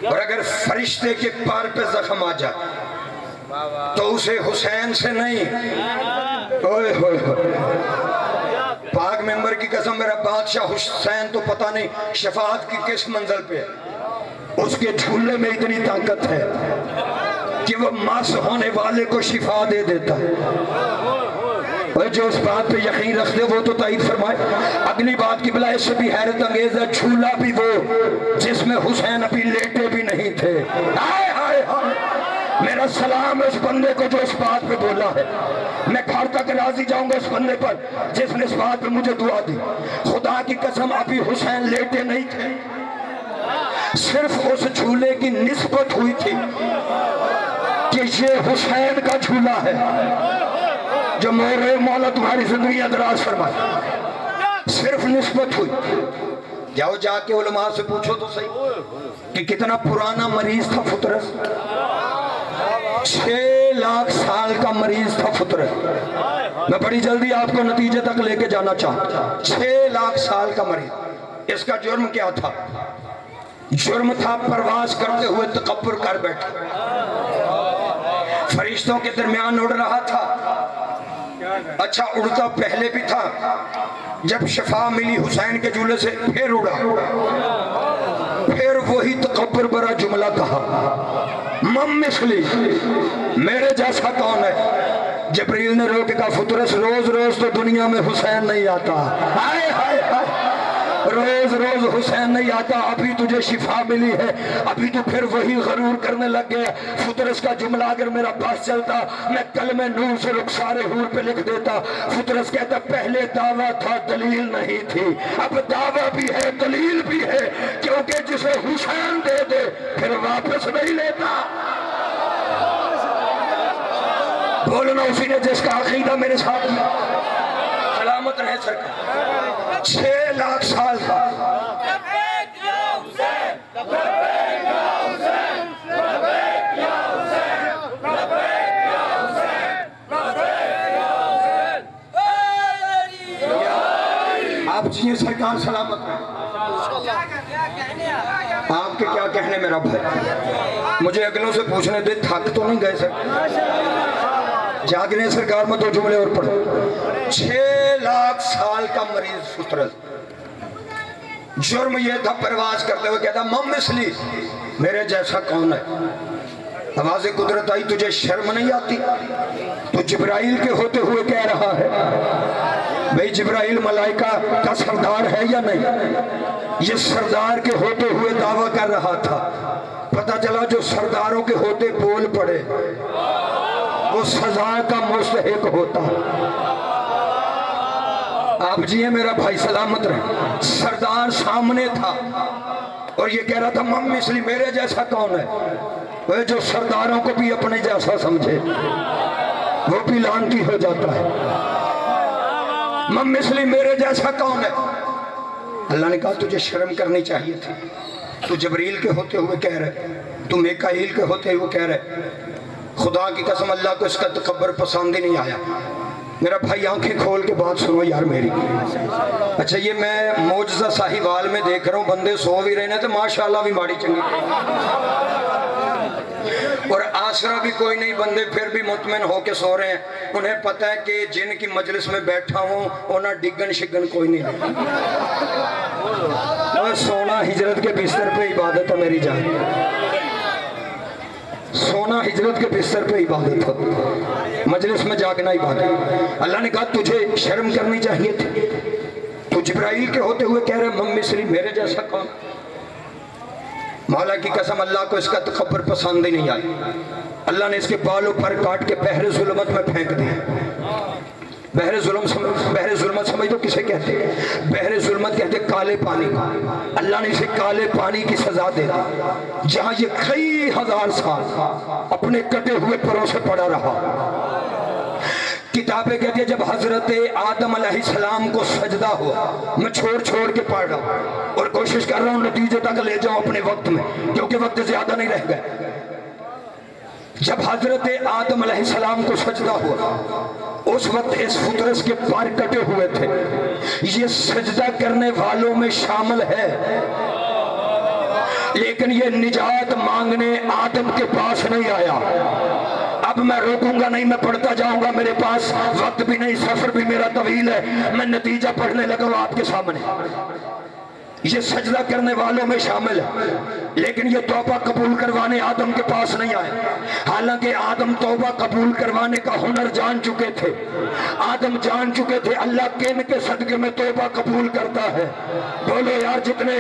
S2: اور اگر فرشتے کے پار پہ زخم آ جائے تو اسے حسین سے نہیں. اوئے ہوئے پاک ممبر کی قسم میرا بادشاہ حسین تو پتہ نہیں شفاعت کی کس منزل پہ ہے. اس کے جھولے میں اتنی طاقت ہے کہ وہ مس ہونے والے کو شفا دے دیتا ہے. اور جو اس بات پہ یقین رکھتے وہ تو تائید فرمائے. اگلی بات کی بلا اس سے بھی حیرت انگیز ہے، جھولا بھی وہ جس میں حسین ابھی لیٹے بھی نہیں تھے. ہائے ہائے ہائے، میرا سلام اس بندے کو جو اس بات پہ بولا ہے. میں گھر تک راضی جاؤں گا اس بندے پر جس نے اس بات پہ مجھے دعا دی. خدا کی قسم ابھی حسین لیٹے نہیں تھے، صرف اس جھولے کی نسبت ہوئی تھی کہ یہ حسین کا جھولا ہے. جو مولا تمہاری زندگی دراز فرمائے، صرف نسبت ہوئی. جاؤ جا کے علماء سے پوچھو تو صحیح کہ کتنا پرانا مریض تھا فطرس. 6 لاکھ سال کا مریض تھا فطرس. میں بڑی جلدی آپ کو نتیجے تک لے کے جانا چاہتا. 6 لاکھ سال کا مریض. اس کا جرم کیا تھا؟ جرم تھا پرواز کرتے ہوئے تکبر کر بیٹھا، فرشتوں کے درمیان اڑ رہا تھا. اچھا اڑتا پہلے بھی تھا، جب شفا ملی حسین کے جھولے سے پھر اڑا، پھر وہی تکبر برا جملہ کہا، مم مثلی، میرے جیسا کون ہے؟ جبریل نے رو کے کہا فطرس روز روز تو دنیا میں حسین نہیں آتا. ہائے ہائے ہائے، روز روز حسین نہیں آتا. ابھی تجھے شفا ملی ہے، ابھی تو پھر وہی غرور کرنے لگ گیا. فطرس کا جملہ اگر میرا پاس چلتا میں کلمہ نور سے رخسار حور پہ لکھ دیتا. فطرس کہتا پہلے دعویٰ تھا دلیل نہیں تھی، اب دعویٰ بھی ہے دلیل بھی ہے، کیونکہ جسے حسین دے دے پھر واپس نہیں لیتا. بولنا اسی نے جس کا عقیدہ میرے ساتھ کیا۔ سلامت رہے سرکار۔ 6 لاکھ سال کا آپ جی سرکار سلامت رہے۔ آپ کے کیا کہنے میرا بھائی، مجھے اگلوں سے پوچھنے دے، تھک تو نہیں گئے سر؟ جاگنے سرکار میں 2 جملے اور پڑھو۔ 6 لاکھ سال کا مریض فطرت، جرم یہ تھا پرواز کرتے ہوئے کہتا مم مثلی، میرے جیسا کون ہے؟ آواز قدرت آئی، تجھے شرم نہیں آتی؟ تو جبرائیل کے ہوتے ہوئے کہہ رہا ہے بھئی جبرائیل ملائکہ کا سردار ہے یا نہیں؟ یہ سردار کے ہوتے ہوئے دعویٰ کر رہا تھا۔ پتہ چلا جو سرداروں کے ہوتے بول پڑے وہ سزا کا مستحق ہوتا۔ آپ جی میرا بھائی سلامت رہے۔ سردار سامنے تھا اور یہ کہہ رہا تھا مم مثلی، میرے جیسا کون ہے؟ وہ جو سرداروں کو بھی اپنے جیسا سمجھے وہ بھی لعنتی ہو جاتا ہے۔ مم مثلی، میرے جیسا کون ہے؟ اللہ نے کہا تجھے شرم کرنی چاہیے تھی، تو جبریل کے ہوتے ہوئے کہہ رہے، تو میکائیل کے ہوتے ہوئے کہہ رہے۔ خدا کی قسم اللہ کو اس کا تکبر پسند ہی نہیں آیا۔ میرا بھائی آنکھیں کھول کے بات سنو یار میری۔ اچھا یہ میں معجزہ ساہیوال میں دیکھ رہا ہوں، بندے سو بھی رہے ہیں تو ماشاءاللہ بھی ماڑی چنگی، اور آسرا بھی کوئی نہیں، بندے پھر بھی مطمئن ہو کے سو رہے ہیں۔ انہیں پتہ ہے کہ جن کی مجلس میں بیٹھا ہوں انہیں ڈگن شگن کوئی نہیں ہے۔ اور سونا ہجرت کے بستر پہ عبادت ہے میری جان، سونا ہجرت کے بستر پہ عبادت ہے، مجلس میں جاگنا عبادت۔ اللہ نے کہا تجھے شرم کرنی چاہیے تھی، تو جبرائیل کے ہوتے ہوئے کہہ رہے مم مثلی، میرے جیسا کون؟ مولا کی قسم اللہ کو اس کا تکبر پسند ہی نہیں آئی۔ اللہ نے اس کے بالوں پر کاٹ کے بحر ظلمت میں پھینک دیا۔ بحر ظلمت سمجھ دو کسے کہتے ہیں؟ بحر ظلمت کہتے ہیں کالے پانی کو۔ اللہ نے اسے کالے پانی کی سزا دے دی، جہاں یہ کئی ہزار سال اپنے کٹے ہوئے پروں سے پڑا رہا۔ کتابیں کہتی ہیں جب حضرت آدم علیہ السلام کو سجدہ ہوا، میں چھوڑ کے پڑھ رہا ہوں اور کوشش کر رہا ہوں نتیجے تک لے جاؤں اپنے وقت میں، کیونکہ وقت زیادہ نہیں رہ گئے۔ جب حضرت آدم علیہ السلام کو سجدہ ہوا اس وقت اس فطرس کے پار کٹے ہوئے تھے۔ یہ سجدہ کرنے والوں میں شامل ہے، لیکن یہ نجات مانگنے آدم کے پاس نہیں آیا۔ اب میں روکوں گا نہیں، میں پڑھتا جاؤں گا، میرے پاس وقت بھی نہیں، سفر بھی میرا طویل ہے، میں نتیجہ پڑھنے لگا ہوں آپ کے سامنے۔ یہ سجدہ کرنے والوں میں شامل ہے، لیکن یہ توبہ قبول کروانے آدم کے پاس نہیں آئے، حالانکہ آدم توبہ قبول کروانے کا ہنر جان چکے تھے۔ آدم جان چکے تھے اللہ کن کے صدقے میں توبہ قبول کرتا ہے۔ بولو یار، جتنے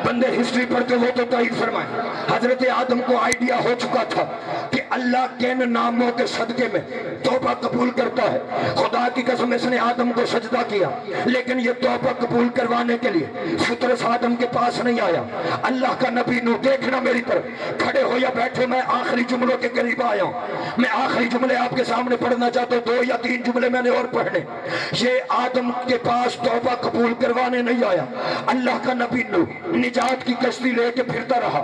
S2: بندے ہسٹری پڑھتے وہ تو تائید فرمائیں۔ حضرت آدم کو آئیڈیا ہو چکا تھا کہ اللہ کن ناموں کے صدقے میں توبہ قبول کرتا ہے۔ خدا کی قسم اس نے آدم کو سجدہ کیا، لیکن یہ توبہ قبول کروانے کے لیے فطرس آدم کے پاس نہیں آیا۔ اللہ کا نبی نو، دیکھنا میری طرف، کھڑے ہو یا بیٹھے، میں آخری جملوں کے قریب آیا ہوں۔ میں آخری جملے آپ کے سامنے پڑھنا چاہتا ہوں، 2 یا 3 جملے میں نے اور پڑھنے۔ یہ آدم کے پاس توبہ قبول کروانے نہیں آیا۔ اللہ کا نبی نو نجات کی کشتی لے کے پھرتا رہا،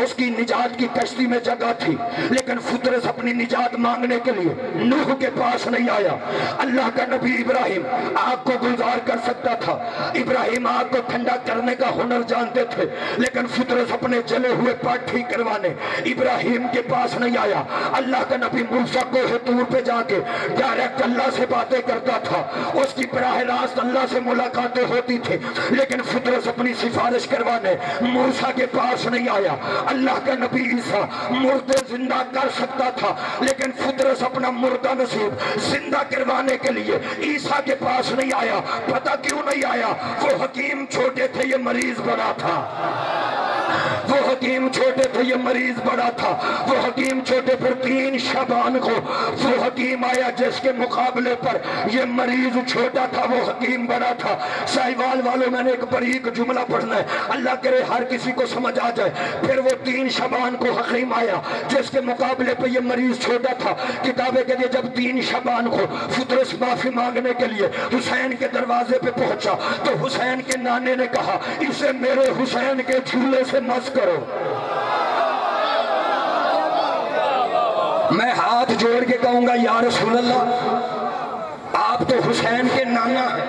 S2: اس کی نجات کی کشتی میں جگہ تھی، لیکن فطرس اپنی نجات مانگنے کے لیے نوح کے پاس نہیں آیا۔ اللہ کا نبی ابراہیم آگ کو گلزار کر سکتا تھا، ابراہیم آگ کو ٹھنڈا کرنے کا ہنر جانتے تھے، لیکن فطرس اپنے جلے ہوئے پاٹ ٹھیک کروانے ابراہیم کے پاس نہیں آیا۔ اللہ کا نبی موسیٰ کوہ طور پہ جا کے ڈائریکٹ اللہ سے باتیں کرتا تھا، اس کی براہ راست اللہ سے ملاقاتیں ہوتی تھی، لیکن فطرس اپنی سفارش کروانے موسیٰ کے پاس نہیں آیا۔ اللہ کا نبی عیسیٰ مردے زندہ کر سکتا تھا، لیکن فطرس اپنا مردہ نصیب زندہ کروانے کے لیے عیسیٰ کے پاس نہیں آیا۔ پتہ کیوں نہیں آیا؟ وہ حکیم چھوٹے تھے، یہ مریض بڑا تھا۔ وہ حکیم چھوٹے تھے، یہ مریض بڑا تھا. وہ حکیم چھوٹے پھر 3 شعبان کو وہ حکیم آیا جس کے مقابلے پر یہ مریض چھوٹا تھا، وہ حکیم بڑا تھا. ساہیوال والوں میں نے ایک باریک جملہ پڑھنا ہے، اللہ کرے ہر کسی کو سمجھ آ جائے. پھر وہ 3 شعبان کو حکیم آیا جس کے مقابلے پہ یہ مریض چھوٹا تھا. کتابیں کہتے ہیں جب 3 شعبان کو فطرس معافی مانگنے کے لیے حسین کے دروازے پہ پہنچا تو حسین کے نانے نے کہا اسے میرے حسین کے جھولے سے مس کرو. میں ہاتھ جوڑ کے کہوں گا یا رسول اللہ آپ تو حسین کے نانا ہیں،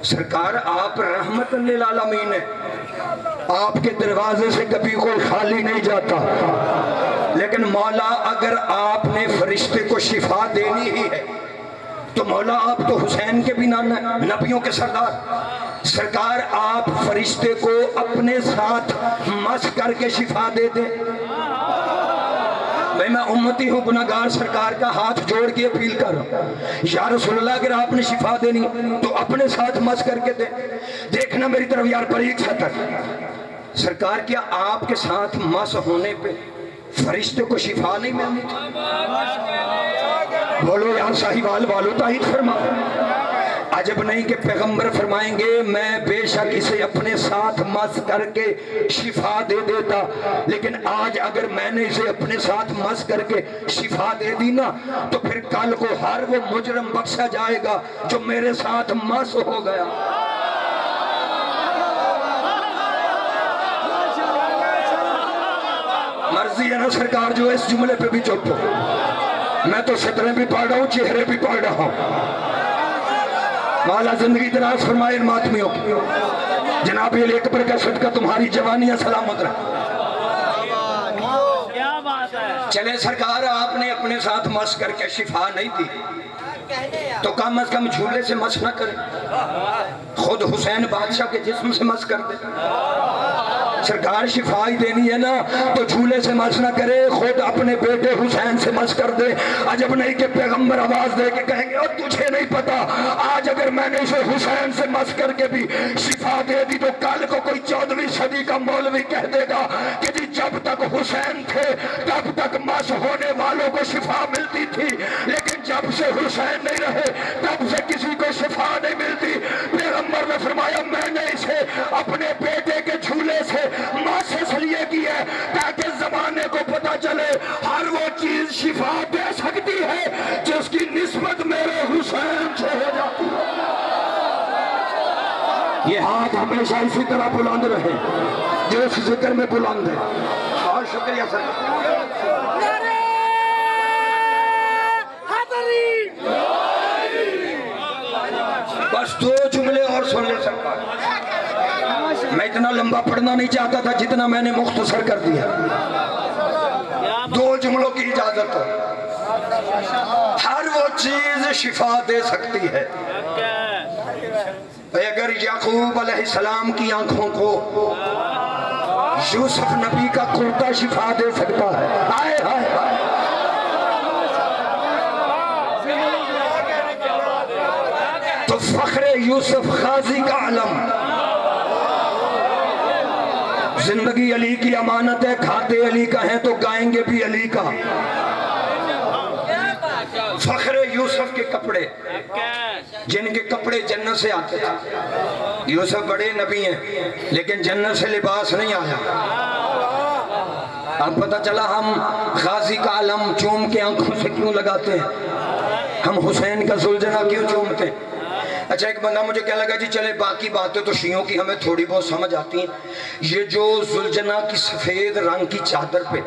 S2: سرکار آپ رحمت للعالمین ہیں، آپ کے دروازے سے کبھی کوئی خالی نہیں جاتا. لیکن مولا اگر آپ نے فرشتے کو شفا دینی ہی ہے تو مولا آپ تو حسین کے بھی نانا ہیں، نبیوں کے سردار. سرکار آپ فرشتے کو اپنے ساتھ مس کر کے شفا دے دیں. میں امتی ہوں، گناہگار، سرکار کا ہاتھ جوڑ کے اپیل کر رہا ہوں یا رسول اللہ اگر آپ نے شفا دینی تو اپنے ساتھ مس کر کے دیں. دیکھنا میری طرف یار، باریک سطر. سرکار کیا آپ کے ساتھ مس ہونے پہ فرشتے کو شفا نہیں ملنی تھی؟ بولو یا ساہیوال والو تائید فرما. عجب نہیں کہ پیغمبر فرمائیں گے میں بے شک اسے اپنے ساتھ مس کر کے شفا دے دیتا، لیکن آج اگر میں نے اسے اپنے ساتھ مس کر کے شفا دے دی نا تو پھر کل کو ہر وہ مجرم بخشا جائے گا جو میرے ساتھ مس ہو گیا. مرضی ہے نا سرکار جو اس جملے پہ بھی چپ ہو. میں تو سطریں بھی پڑھ رہا ہوں، چہرے بھی پڑھ رہا ہوں. مولا زندگی دراز فرمائے ان ماتمیوں کی. جناب علی اکبر کا صدقہ تمہاری جوانیاں سلامت رہے. چلے سرکار آپ نے اپنے ساتھ مس کر کے شفا نہیں دی تو کم از کم جھولے سے مس نہ کرے، خود حسین بادشاہ کے جسم سے مس کر دے. سرکار شفا ہی دینی ہے نا تو جھولے سے مس نہ کرے، خود اپنے بیٹے حسین سے مس کر دے. عجب نہیں کہ پیغمبر آواز دے کے کہیں گے اور تجھے نہیں پتا آج اگر میں نے اسے حسین سے مس کر کے بھی شفا دے دی تو کل کو کوئی 14ویں صدی کا مولوی کہہ دے گا کہ جی جب تک حسین تھے تب تک مس ہونے والوں کو شفا ملتی تھی، لیکن جب سے حسین نہیں رہے تب سے کسی کو شفا نہیں ملتی. پیغمبر نے فرمایا میں نے اسے اپنے بیٹے کے جھولے سے مس اس لیے کی ہے تاکہ زمانے کو پتا چلے ہر وہ چیز شفا دے سکتی ہے جس کی نسبت میرے حسین سے ہو جاتی ہے. یہ ہاتھ ہمیشہ اسی طرح بلند رہے جو اس ذکر میں بلند ہے. بہت شکریہ سر. بس 2 جملے اور سن لے سکتا. میں اتنا لمبا پڑھنا نہیں چاہتا تھا جتنا میں نے مختصر کر دیا. 2 جملوں کی اجازت ہو. ہر وہ چیز شفا دے سکتی ہے. اگر یعقوب علیہ السلام کی آنکھوں کو یوسف نبی کا کرتا شفا دے سکتا ہے، ہائے ہائے ہائے، تو فخر یوسف غازی کا علم، زندگی علی کی امانت ہے، کھاتے علی کا ہیں تو گائیں گے بھی علی کا. فخر یوسف کے کپڑے جن کے کپڑے جنت سے آتے تھے. یوسف بڑے نبی ہیں لیکن جنت سے لباس نہیں آیا. اب پتہ چلا ہم غازی کا علم چوم کے آنکھوں سے کیوں لگاتے ہیں، ہم حسین کا زلجنہ کیوں چومتے ہیں. اچھا ایک بندہ مجھے کیا لگا جی چلے باقی باتیں تو شیعوں کی ہمیں تھوڑی بہت سمجھ آتی ہیں، یہ جو زلجنہ کی سفید رنگ کی چادر پہ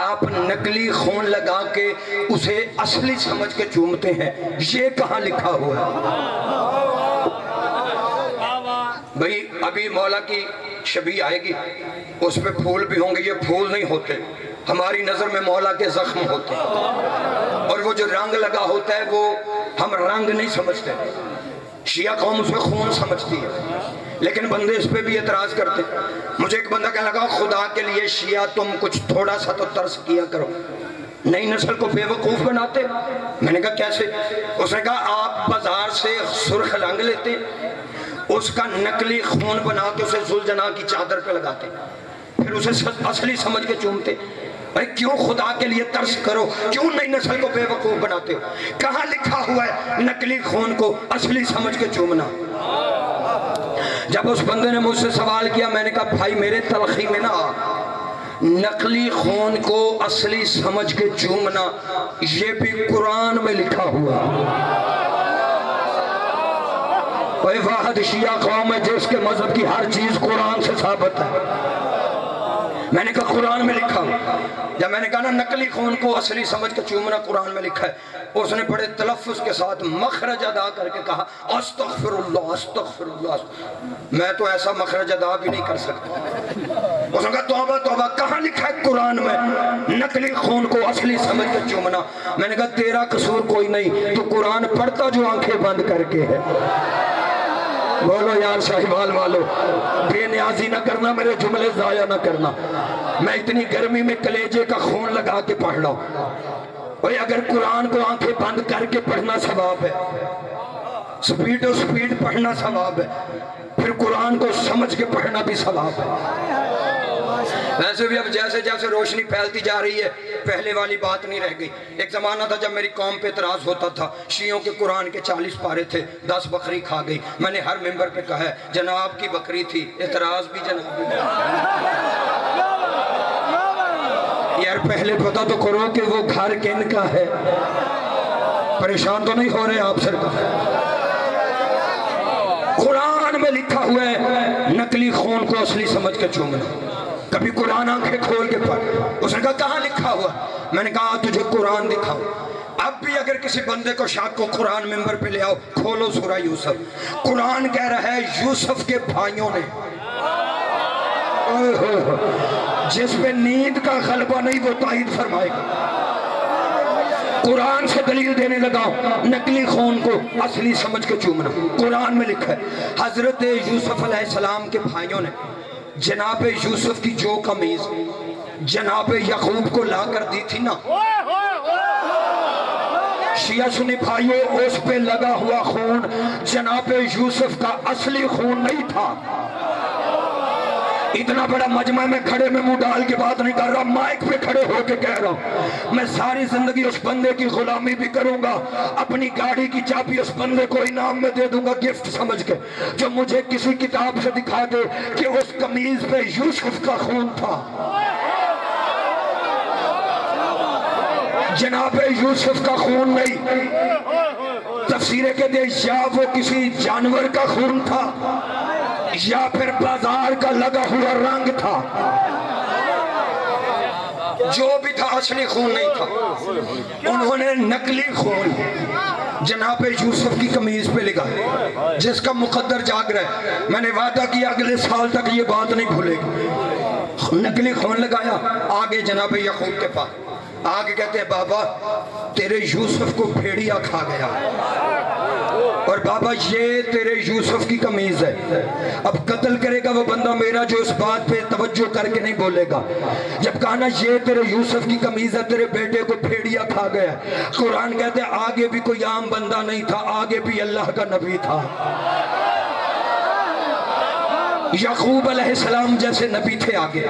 S2: آپ نقلی خون لگا کے اسے اصلی سمجھ کے چومتے ہیں، یہ کہاں لکھا ہوا ہے؟ بھئی ابھی مولا کی شبیہ آئے گی، اس پہ پھول بھی ہوں گے، یہ پھول نہیں ہوتے، ہماری نظر میں مولا کے زخم ہوتے ہیں. اور وہ جو رنگ لگا ہوتا ہے وہ ہم رنگ نہیں سمجھتے، شیعہ قوم اس میں خون سمجھتی ہے، لیکن بندے اس پہ بھی اعتراض کرتے. مجھے ایک بندہ کہنے لگا خدا کے لیے شیعہ تم کچھ تھوڑا سا تو ترس کیا کرو، نئی نسل کو بے وقوف بناتے. میں نے کہا کیسے؟ اس نے کہا آپ بازار سے سرخ رنگ لیتے، اس کا نقلی خون بنا کے اسے زلجنہ کی چادر پہ لگاتے، پھر پھر اسے اصلی سمجھ کے چومتے؟ بھائی کیوں خدا کے لیے ترس کرو، کیوں نئی نسل کو بے وقوف بناتے ہو؟ کہاں لکھا ہوا ہے نقلی خون کو اصلی سمجھ کے چومنا؟ جب اس بندے نے مجھ سے سوال کیا، میں نے کہا بھائی میرے تلخی میں نہ آ، نقلی خون کو اصلی سمجھ کے چومنا یہ بھی قرآن میں لکھا ہوا ہے۔ کوئی واحد شیعہ قوم ہے جس کے مذہب کی ہر چیز قرآن سے ثابت ہے۔ میں نے کہا قرآن میں لکھا ہوا۔ جب میں نے کہا نا نقلی خون کو اصلی سمجھ کے چومنا قرآن میں لکھا ہے، اس نے بڑے تلفظ کے ساتھ مخرج ادا کر کے کہا استغفر اللہ استغفر اللہ۔ میں تو ایسا مخرج ادا بھی نہیں کر سکتا۔ اس نے کہا توبہ توبہ، کہاں لکھا ہے قرآن میں نقلی خون کو اصلی سمجھ کے چومنا؟ میں نے کہا تیرا قصور کوئی نہیں، تو قرآن پڑھتا جو آنکھیں بند کر کے ہے۔ بولو یار شاہیوال والو، بے نیازی نہ کرنا، میرے جملے ضائع نہ کرنا۔ میں اتنی گرمی میں کلیجے کا خون لگا کے پڑھ رہا ہوں۔ اور اگر قرآن کو آنکھیں بند کر کے پڑھنا ثواب ہے، سپیڈ پڑھنا ثواب ہے، پھر قرآن کو سمجھ کے پڑھنا بھی ثواب ہے۔ ویسے بھی اب جیسے جیسے روشنی پھیلتی جا رہی ہے، پہلے والی بات نہیں رہ گئی۔ ایک زمانہ تھا جب میری قوم پہ اعتراض ہوتا تھا، شیعوں کے قرآن کے 40 پارے تھے، 10 بکری کھا گئی۔ میں نے ہر ممبر پہ کہا ہے جناب کی بکری تھی، اعتراض بھی جناب کی۔ یار پہلے پتہ تو کرو کہ وہ گھر کن کا ہے، پریشان تو نہیں ہو رہے آپ سرکار؟ قرآن میں لکھا ہوا ہے نقلی خون کو اصلی سمجھ کے چومنا۔ کبھی قرآن آنکھیں کھول کے پڑھ۔ اس نے کہا کہاں لکھا ہوا؟ میں نے کہا تجھے قرآن دکھاؤ۔ اب بھی اگر کسی بندے کو شک کو قرآن ممبر پہ لے آؤ، کھولو سورہ یوسف۔ قرآن کہہ رہا ہے یوسف کے بھائیوں نے، جس پہ نیند کا غلبہ نہیں وہ تائید فرمائے گا۔ قرآن سے دلیل دینے لگا نقلی خون کو اصلی سمجھ کے چومنا۔ قرآن میں لکھا ہے حضرت یوسف علیہ السلام کے بھائیوں نے جناب یوسف کی جو قمیض جناب یعقوب کو لا کر دی تھی نا، شیعہ سنی بھائیوں، اس پہ لگا ہوا خون جناب یوسف کا اصلی خون نہیں تھا۔ اتنا بڑا مجمع میں کھڑے میں منہ ڈال کے بات نہیں کر رہا، مائک پہ کھڑے ہو کے کہہ رہا ہوں، میں ساری زندگی اس بندے کی غلامی بھی کروں گا، اپنی گاڑی کی چابی اس بندے کو انعام میں دے دوں گا گفٹ سمجھ کے، جو مجھے کسی کتاب سے دکھا دے کہ اس قمیض پہ یوسف کا خون تھا۔ جناب یوسف کا خون نہیں، تفسیریں کہتے ہیں یا وہ کسی جانور کا خون تھا یا پھر بازار کا لگا ہوا رنگ تھا، جو بھی تھا اصلی خون نہیں تھا۔ انہوں نے نقلی خون جناب یوسف کی قمیض پہ لگایا، جس کا مقدر جاگ رہا ہے۔ میں نے وعدہ کیا اگلے سال تک یہ بات نہیں بھولے گی۔ نقلی خون لگایا، آگے جناب یعقوب کے پاس آگے کہتے ہیں بابا تیرے یوسف کو بھیڑیا کھا گیا، اور بابا یہ تیرے یوسف کی قمیض ہے۔ اب قتل کرے گا وہ بندہ میرا جو اس بات پہ توجہ کر کے نہیں بولے گا۔ جب کہا نا یہ تیرے یوسف کی قمیض ہے، تیرے بیٹے کو بھیڑیا کھا گیا، قرآن کہتے ہیں آگے بھی کوئی عام بندہ نہیں تھا، آگے بھی اللہ کا نبی تھا۔ یعقوب علیہ السلام جیسے نبی تھے آگے۔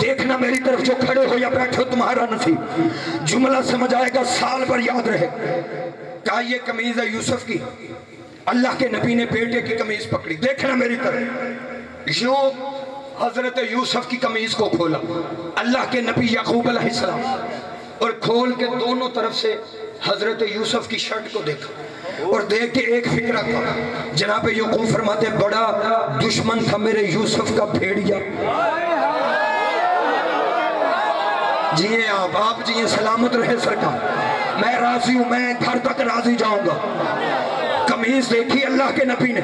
S2: دیکھنا میری طرف جو کھڑے ہو یا بیٹھے ہو تمہارا نصیب، جملہ سمجھ آئے گا سال بھر یاد رہے۔ کہا یہ قمیض ہے یوسف کی، اللہ کے نبی نے بیٹے کی قمیض پکڑی۔ دیکھنا میری طرف، یوں حضرت یوسف کی قمیض کو کھولا اللہ کے نبی یعقوب علیہ السلام، اور کھول کے دونوں طرف سے حضرت یوسف کی شرٹ کو دیکھا، اور دیکھ کے ایک فکرہ تھا۔ جناب یعقوب فرماتے بڑا دشمن تھا میرے یوسف کا بھیڑیا۔ جیئے آپ جیئے سلامت رہے سرکار، میں راضی ہوں، میں گھر تک راضی جاؤں گا۔ قمیض دیکھی اللہ کے نبی نے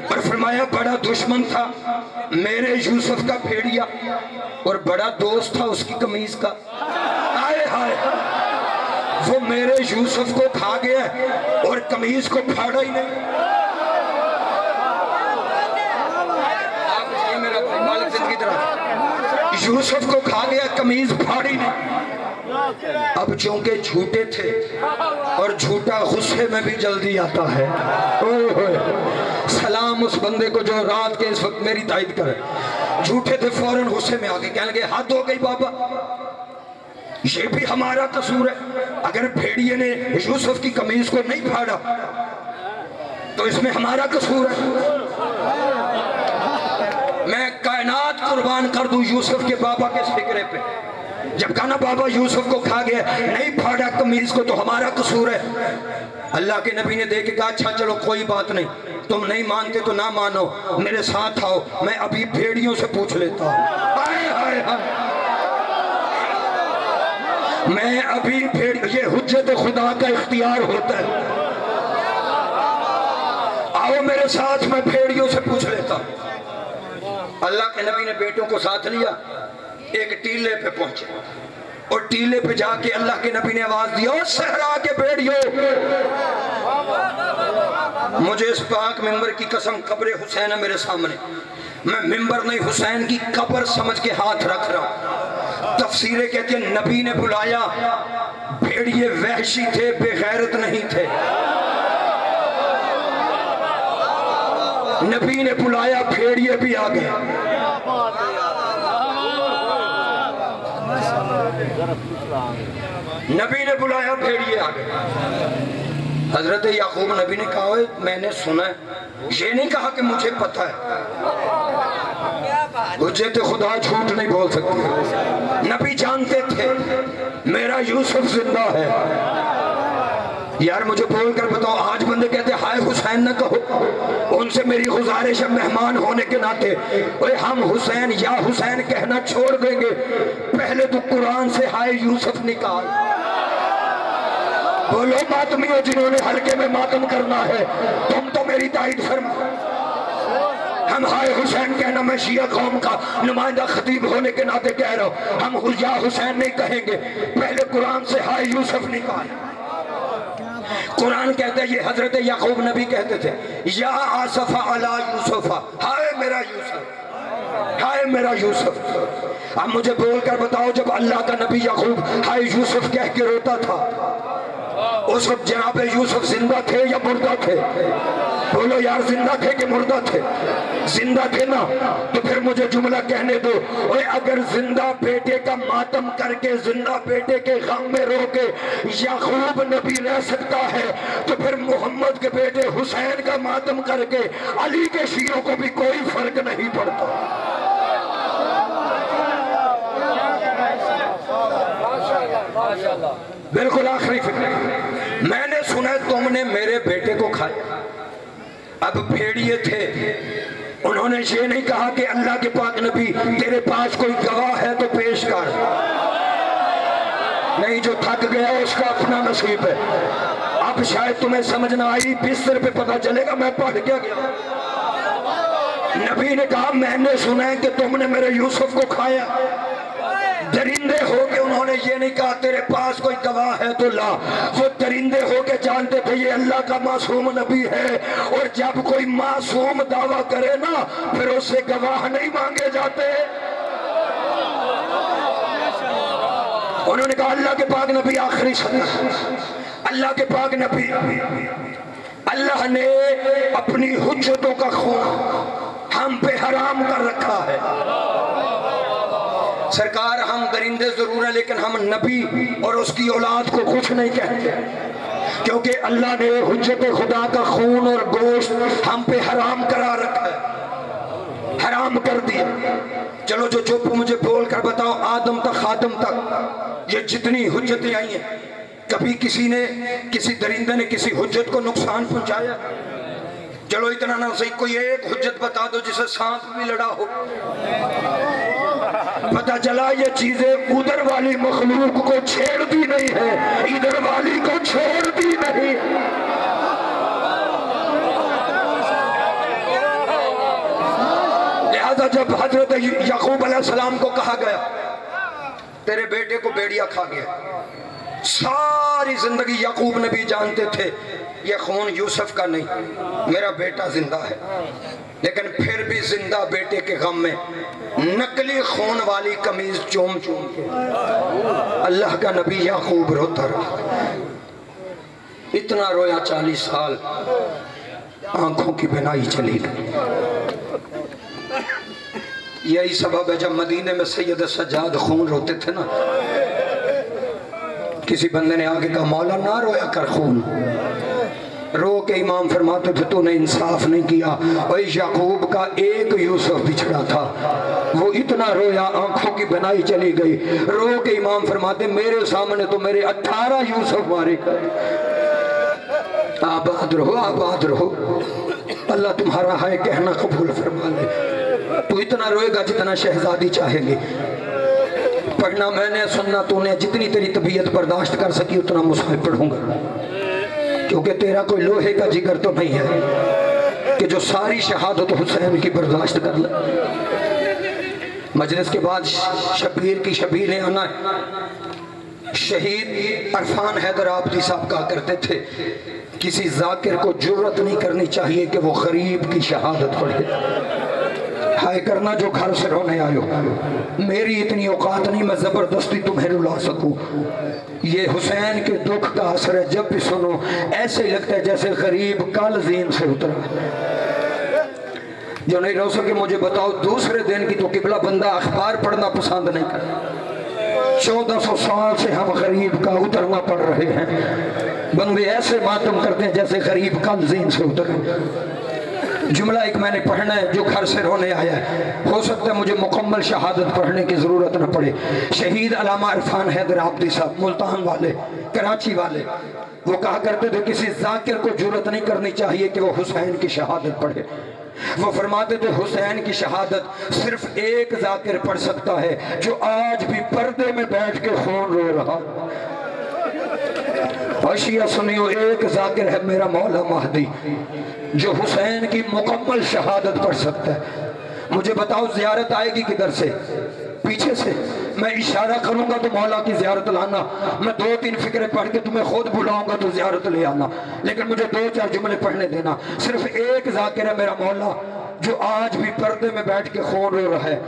S2: اور فرمایا بڑا دشمن تھا میرے یوسف کا بھیڑیا، اور بڑا دوست تھا اس کی قمیض کا۔ آئے ہائے، وہ میرے یوسف کو کھا گیا اور قمیض کو پھاڑا ہی نہیں۔ آپ میرا مالک زندگی طرح یوسف کو کھا گیا، قمیض پھاڑی نہیں۔ اب چونکہ جھوٹے تھے اور جھوٹا غصے میں بھی جلدی آتا ہے۔ سلام اس بندے کو جو رات کے اس وقت میری تائید کرے۔ جھوٹے تھے فوراً غصے میں آگے کہنے لگے حد ہو گئی بابا، یہ بھی ہمارا قصور ہے، اگر بھیڑیے نے یوسف کی قمیض کو نہیں پھاڑا تو اس میں ہمارا قصور ہے، میں کائنات قربان کر دوں یوسف کے بابا کے فکرے پہ۔ جب کہا نا بابا یوسف کو کھا گیا، نہیں پھاڑا قمیض کو تو ہمارا قصور ہے۔ اللہ کے نبی نے دیکھ کے کہا اچھا چلو کوئی بات نہیں، تم نہیں مانتے تو نہ مانو، میرے ساتھ آؤ، میں ابھی بھیڑیوں سے پوچھ لیتا ہوں۔ ہائے ہائے ہائے، میں ابھی یہ حجت خدا کا اختیار ہوتا ہے، آؤ میرے ساتھ، میں بھیڑیوں سے پوچھ لیتا ہوں۔ اللہ کے نبی نے بیٹوں کو ساتھ لیا، ایک ٹیلے پہ پہنچے، اور ٹیلے پہ جا کے اللہ کے نبی نے آواز دی، او صحرا کے بھیڑیوں، مجھے اس پاک ممبر کی قسم، قبر حسین ہے میرے سامنے، میں ممبر نہیں حسین کی قبر سمجھ کے ہاتھ رکھ رہا ہوں۔ تفسیریں کہتی ہیں نبی نے بلایا، بھیڑیے وحشی تھے، بے غیرت نہیں تھے، نبی نے بلایا، بھیڑیے بھی آ گئے۔ نبی نے بلایا، بھیڑیے آ گئے۔ حضرت یعقوب نبی نے کہا میں نے سنا ہے، یہ نہیں کہا کہ مجھے پتہ ہے، حجت خدا جھوٹ نہیں بول سکتی، نبی جانتے تھے میرا یوسف زندہ ہے۔ یار مجھے بول کر بتاؤ، آج بندے کہتے ہائے حسین نہ کہو، ان سے میری گزارش ہے مہمان ہونے کے ناطے، ہم حسین یا حسین کہنا چھوڑ دیں گے، پہلے تو قرآن سے ہائے یوسف نکال۔ بولو ماتمیوں جنہوں نے حلقے میں ماتم کرنا ہے، تم تو میری تائید فرما، ہم ہائے حسین کہنا، میں شیعہ قوم کا نمائندہ خطیب ہونے کے ناطے کہہ رہا ہوں، ہم یا حسین نہیں کہیں گے، پہلے قرآن سے ہائے یوسف نکال۔ قرآن کہتا ہے، یہ حضرت یعقوب نبی کہتے تھے، یا آصف علی یوسف، ہائے میرا یوسف، ہائے میرا یوسف۔ اب مجھے بول کر بتاؤ، جب اللہ کا نبی یعقوب ہائے یوسف کہہ کے روتا تھا، اس وقت جناب یوسف زندہ تھے یا مردہ تھے؟ بولو یار، زندہ تھے کہ مردہ تھے؟ زندہ تھے نا، تو پھر مجھے جملہ کہنے دو، اگر زندہ بیٹے کا ماتم کر کے، زندہ بیٹے کے غم میں رو کے یعقوب نبی رہ سکتا ہے، تو پھر محمد کے بیٹے حسین کا ماتم کر کے علی کے شیعوں کو بھی کوئی فرق نہیں پڑتا۔ بالکل آخری فکر، میں نے سنا تم نے میرے بیٹے کو کھایا۔ اب بھیڑیے تھے، انہوں نے یہ نہیں کہا کہ اللہ کے پاک نبی تیرے پاس کوئی گواہ ہے تو پیش کر، نہیں، جو تھک گیا اس کا اپنا نصیب ہے۔ اب شاید تمہیں سمجھ نہ آئی، بستر پہ پتہ چلے گا میں پڑھ کیا گیا۔ نبی نے کہا میں نے سنا ہے کہ تم نے میرے یوسف کو کھایا۔ درندے ہو کے انہوں نے یہ نہیں کہا تیرے پاس کوئی گواہ ہے تو لا، وہ درندے ہو کے جانتے تھے یہ اللہ کا معصوم نبی ہے، اور جب کوئی معصوم دعویٰ کرے نا پھر اس سے گواہ نہیں مانگے جاتے۔ انہوں نے کہا اللہ کے پاک نبی آخری صدر، اللہ کے پاک نبی، اللہ نے اپنی حجتوں کا خون ہم پہ حرام کر رکھا ہے۔ سرکار ہم درندے ضرور ہیں لیکن ہم نبی اور اس کی اولاد کو کچھ نہیں کہتے، کیونکہ اللہ نے حجت خدا کا خون اور گوشت ہم پہ حرام کرا رکھا ہے، حرام کر دیا۔ چلو جو چپ مجھے بول کر بتاؤ، آدم تک خاتم تک یہ جتنی حجتیں آئی ہیں، کبھی کسی نے، کسی درندے نے کسی حجت کو نقصان پہنچایا؟ چلو اتنا نہ صحیح، کوئی ایک حجت بتا دو جسے سانپ بھی لڑا ہو۔ پتہ چلا یہ چیزیں ادھر والی مخلوق کو چھیڑتی نہیں ہے، ادھر والی کو چھوڑتی نہیں۔ لہذا جب حضرت یعقوب علیہ السلام کو کہا گیا تیرے بیٹے کو بھیڑیا کھا گیا، ساری زندگی یعقوب نبی جانتے تھے یہ خون یوسف کا نہیں، میرا بیٹا زندہ ہے، لیکن پھر بھی زندہ بیٹے کے غم میں نقلی خون والی قمیض چوم چوم کے اللہ کا نبی یعقوب روتا رہا۔ اتنا رویا 40 سال، آنکھوں کی بینائی چلی گئی۔ یہی سبب ہے جب مدینے میں سید سجاد خون روتے تھے نا، کسی بندے نے آگے کہا مولا نہ رویا کر خون، رو کے امام فرماتے تھے تو نے انصاف نہیں کیا، اور یعقوب کا ایک یوسف بچھڑا تھا، وہ اتنا رویا آنکھوں کی بنائی چلی گئی، رو کے امام فرماتے میرے سامنے تو میرے 18 یوسف مارے گئے۔ آباد رہو آباد رہو، اللہ تمہارا ہے کہنا قبول فرما لے۔ تو اتنا روئے گا جتنا شہزادی چاہے گی، پڑھنا میں نے سننا تو نے، جتنی تیری طبیعت برداشت کر سکی اتنا مصحف پڑھوں گا، کیونکہ تیرا کوئی لوہے کا جگر تو نہیں ہے کہ جو ساری شہادت حسین کی برداشت کر لے۔ مجلس کے بعد شبیر کی شبیریں آنا ہے۔ شہید عرفان حیدر آبادی صاحب کہا کرتے تھے کسی ذاکر کو جرت نہیں کرنی چاہیے کہ وہ غریب کی شہادت پڑھے۔ ہائے کرنا جو گھر سے رونے آئے ہو، میری اتنی اوقات نہیں میں زبردستی تمہیں رلا سکوں۔ یہ حسین کے دکھ کا اثر ہے، جب بھی سنو ایسے لگتا ہے جیسے غریب کل زین سے اترا۔ جو نہیں رو سکے مجھے بتاؤ، دوسرے دن کی تو قبلہ بندہ اخبار پڑھنا پسند نہیں کرتا۔ 1400 سال سے ہم غریب کا اترنا پڑ رہے ہیں، بندے ایسے ماتم کرتے ہیں جیسے غریب کل زین سے اترے۔ جملہ ایک میں نے پڑھنا ہے جو گھر سے رونے آیا ہے، ہو سکتا ہے مجھے مکمل شہادت پڑھنے کی ضرورت نہ پڑے۔ شہید علامہ عرفان حیدر آبادی صاحب ملتان والے، کراچی والے، وہ کہا کرتے تھے کسی ذاکر کو جرت نہیں کرنی چاہیے کہ وہ حسین کی شہادت پڑھے۔ وہ فرماتے تھے حسین کی شہادت صرف ایک ذاکر پڑھ سکتا ہے جو آج بھی پردے میں بیٹھ کے خون رو رہا۔ اشیاء سنیو، ایک ذاکر ہے میرا مولا مہدی جو حسین کی مکمل شہادت پڑھ سکتا ہے۔ مجھے بتاؤ زیارت آئے گی کدھر سے؟ پیچھے سے۔ میں اشارہ کروں گا تو مولا کی زیارت لانا، میں 2-3 فکرے پڑھ کے تمہیں خود بلاؤں گا تو زیارت لے آنا، لیکن مجھے 2-4 جملے پڑھنے دینا۔ صرف ایک ذاکر ہے میرا مولا جو آج بھی پردے میں بیٹھ کے خون رو رہا ہے۔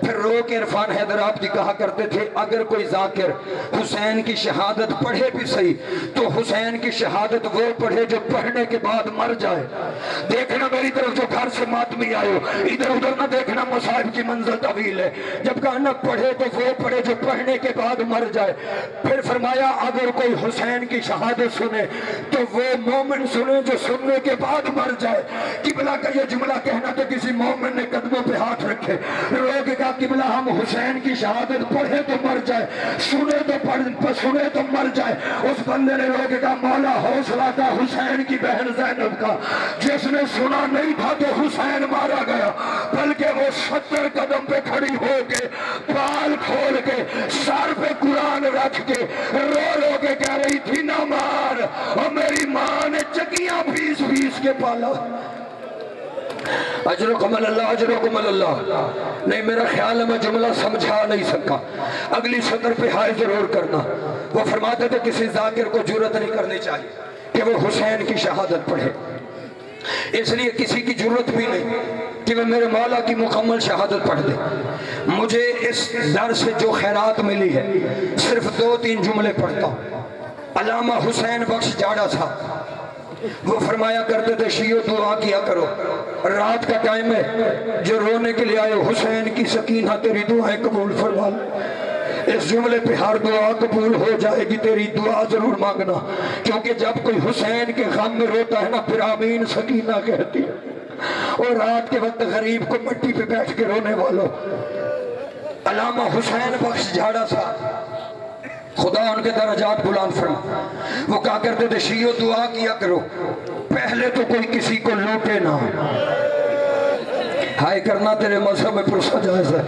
S2: پھر رو کے عرفان حیدر آبادی کہا کرتے تھے اگر کوئی ذاکر حسین کی شہادت پڑھے بھی صحیح تو حسین کی شہادت وہ پڑھے جو پڑھنے کے بعد مر جائے۔ دیکھنا میری طرف جو گھر سے ماتمی آئے ہو، ادھر ادھر نہ دیکھنا، مصاحب کی منزل طویل ہے۔ جب کہا نہ پڑھے تو وہ پڑھے جو پڑھنے کے بعد مر جائے۔ پھر فرمایا اگر کوئی حسین کی شہادت سنے تو وہ مومن سنے جو سننے کے بعد مر جائے۔ قبلہ کا یہ جملہ کہنا تو کسی مومن نے قدموں پہ ہاتھ رکھے، رو کے کہا قبلہ ہم حسین کی شہادت پڑھے تو مر جائے، سنے تو مر جائے۔ اس بندے نے رو کے کہا مولا حوصلہ تھا حسین کی بہن زینب کا، جس نے سنا نہیں تھا تو حسین مارا گیا، بلکہ وہ 70 قدم پہ کھڑی ہو کے بال کھول کے سر پہ قرآن رکھ کے رو رو کے کہہ رہی تھی نہ مار، اور میری ماں نے چکیاں پیس کے پالا۔ اجرکم اللہ اجرکم اللہ۔ نہیں میرا خیال ہے میں جملہ سمجھا نہیں سکا، اگلی سطر پہ ہائے ضرور کرنا۔ وہ فرماتے تھے کسی ذاکر کو جرت نہیں کرنی چاہیے کہ وہ حسین کی شہادت پڑھے، اس لیے کسی کی جرت بھی نہیں کہ میں میرے مولا کی مکمل شہادت پڑھ دے۔ مجھے اس در سے جو خیرات ملی ہے صرف 2-3 جملے پڑھتا ہوں۔ علامہ حسین بخش جاڑا صاحب وہ فرمایا کرتے تھے شیعو دعا کیا کرو، رات کا ٹائم ہے، جو رونے کے لیے آئے حسین کی سکینہ تیری دعائیں قبول فرما لے۔ اس جملے پہ ہر دعا قبول ہو جائے گی، تیری دعا ضرور مانگنا، کیونکہ جب کوئی حسین کے غم میں روتا ہے نا پھر آمین سکینہ کہتی ہے۔ اور رات کے وقت غریب کو مٹی پہ بیٹھ کے رونے والوں، علامہ حسین بخش جھاڑا صاحب خدا ان کے درجات بلند فرما، وہ کہا کرتے تھے شیعو دعا کیا کرو پہلے تو کوئی کسی کو لوٹے نہ، ہائے کرنا تیرے مذہب میں پرسہ جائز ہے،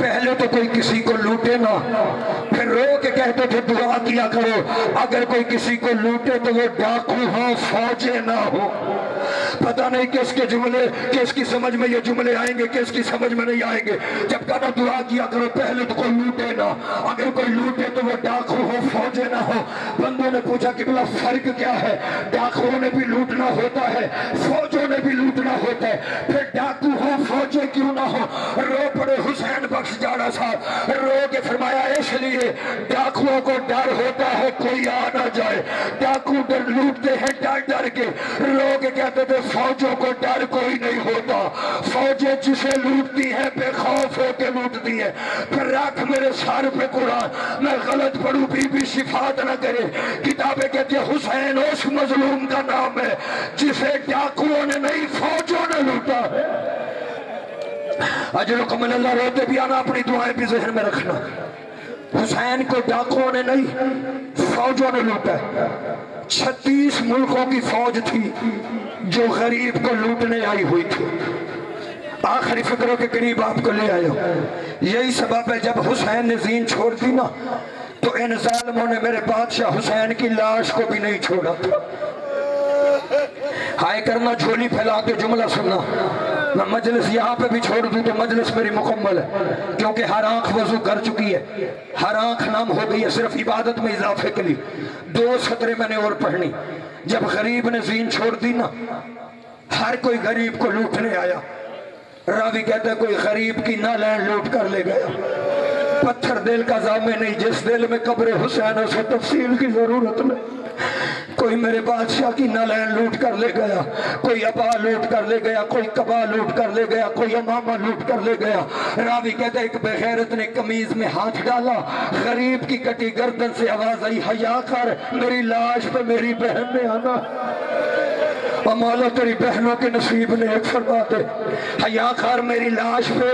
S2: پہلے تو کوئی کسی کو لوٹے نہ۔ پھر رو کے کہتے تھے دعا کیا کرو اگر کوئی کسی کو لوٹے تو وہ ڈاکو ہو فوجے نہ ہو۔ پتہ نہیں کس کے جملے کس کی سمجھ میں یہ جملے آئیں گے کس کی سمجھ میں نہیں آئیں گے۔ جب کہنا دعا کیا کرو پہلے تو کوئی لوٹے نہ، اگر کوئی لوٹے تو وہ ڈاکو ہو فوجے نہ ہو۔ بندوں نے پوچھا قبلہ فرق کیا ہے؟ ڈاکوؤں نے بھی لوٹنا ہوتا ہے، فوجوں نے بھی لوٹنا ہوتا ہے، پھر ڈاکو ہو فوجے کیوں نہ ہو؟ رو پڑے حسین بخش جاڑا مولا صاحب رو کے فرمایا اس لیے ڈاکوؤں کو ڈر ہوتا ہے کوئی آ نہ جائے، ڈاکو ڈر لوٹتے ہیں ڈر ڈر کے، رو کے کہتے تھے فوجوں کو ڈر کوئی نہیں ہوتا، فوجیں جسے لوٹتی ہیں بے خوف ہو کے لوٹتی ہیں۔ پھر رکھ میرے سر پہ قرآن، میں غلط پڑھوں بی شفاعت نہ کرے، کتابیں کہتی ہیں حسین اس مظلوم کا نام ہے جسے ڈاکوؤں نے نہیں فوجوں نے لوٹا ہے۔ اجرکم اللہ روتے بھی آنا، اپنی دعائیں بھی ذہن میں رکھنا۔ حسین کو ڈاکوؤں نے نہیں فوجوں نے لوٹا ہے۔ 36 ملکوں کی فوج تھی جو غریب کو لوٹنے آئی ہوئی تھی۔ آخری فکروں کے قریب آپ کو لے آئے ہو، یہی سبب ہے جب حسین نے زین چھوڑ دی نا تو ان ظالموں نے میرے بادشاہ حسین کی لاش کو بھی نہیں چھوڑا تھا۔ ہائے کرنا جھولی پھیلا کے جملہ سننا، میں مجلس یہاں پہ بھی چھوڑ دوں تو مجلس میری مکمل ہے، کیونکہ ہر آنکھ وضو کر چکی ہے، ہر آنکھ نام ہو گئی ہے صرف عبادت میں اضافے کے لیے۔ 2 سطریں میں نے اور پڑھنی۔ جب غریب نے زین چھوڑ دی نا، ہر کوئی غریب کو لوٹنے آیا۔ راوی کہتا ہے کوئی غریب کی نالین لوٹ کر لے گیا۔ پتھر دل کا ضامن نہیں، جس دل میں قبر حسین اسے تفصیل کی ضرورت نہیں۔ کوئی میرے بادشاہ کی نالین لوٹ کر لے گیا، کوئی عبا لوٹ کر لے گیا، کوئی قبا لوٹ کر لے گیا، کوئی امامہ لوٹ کر لے گیا۔ راوی کہتا ہے ایک بغیرت نے قمیض میں ہاتھ ڈالا، غریب کی کٹی گردن سے آواز آئی حیا کر، میری لاش پہ میری بہن نے آنا۔ اور مولا تیری بہنوں کے نصیب نے ایک فرما دے، حیا کر میری لاش پہ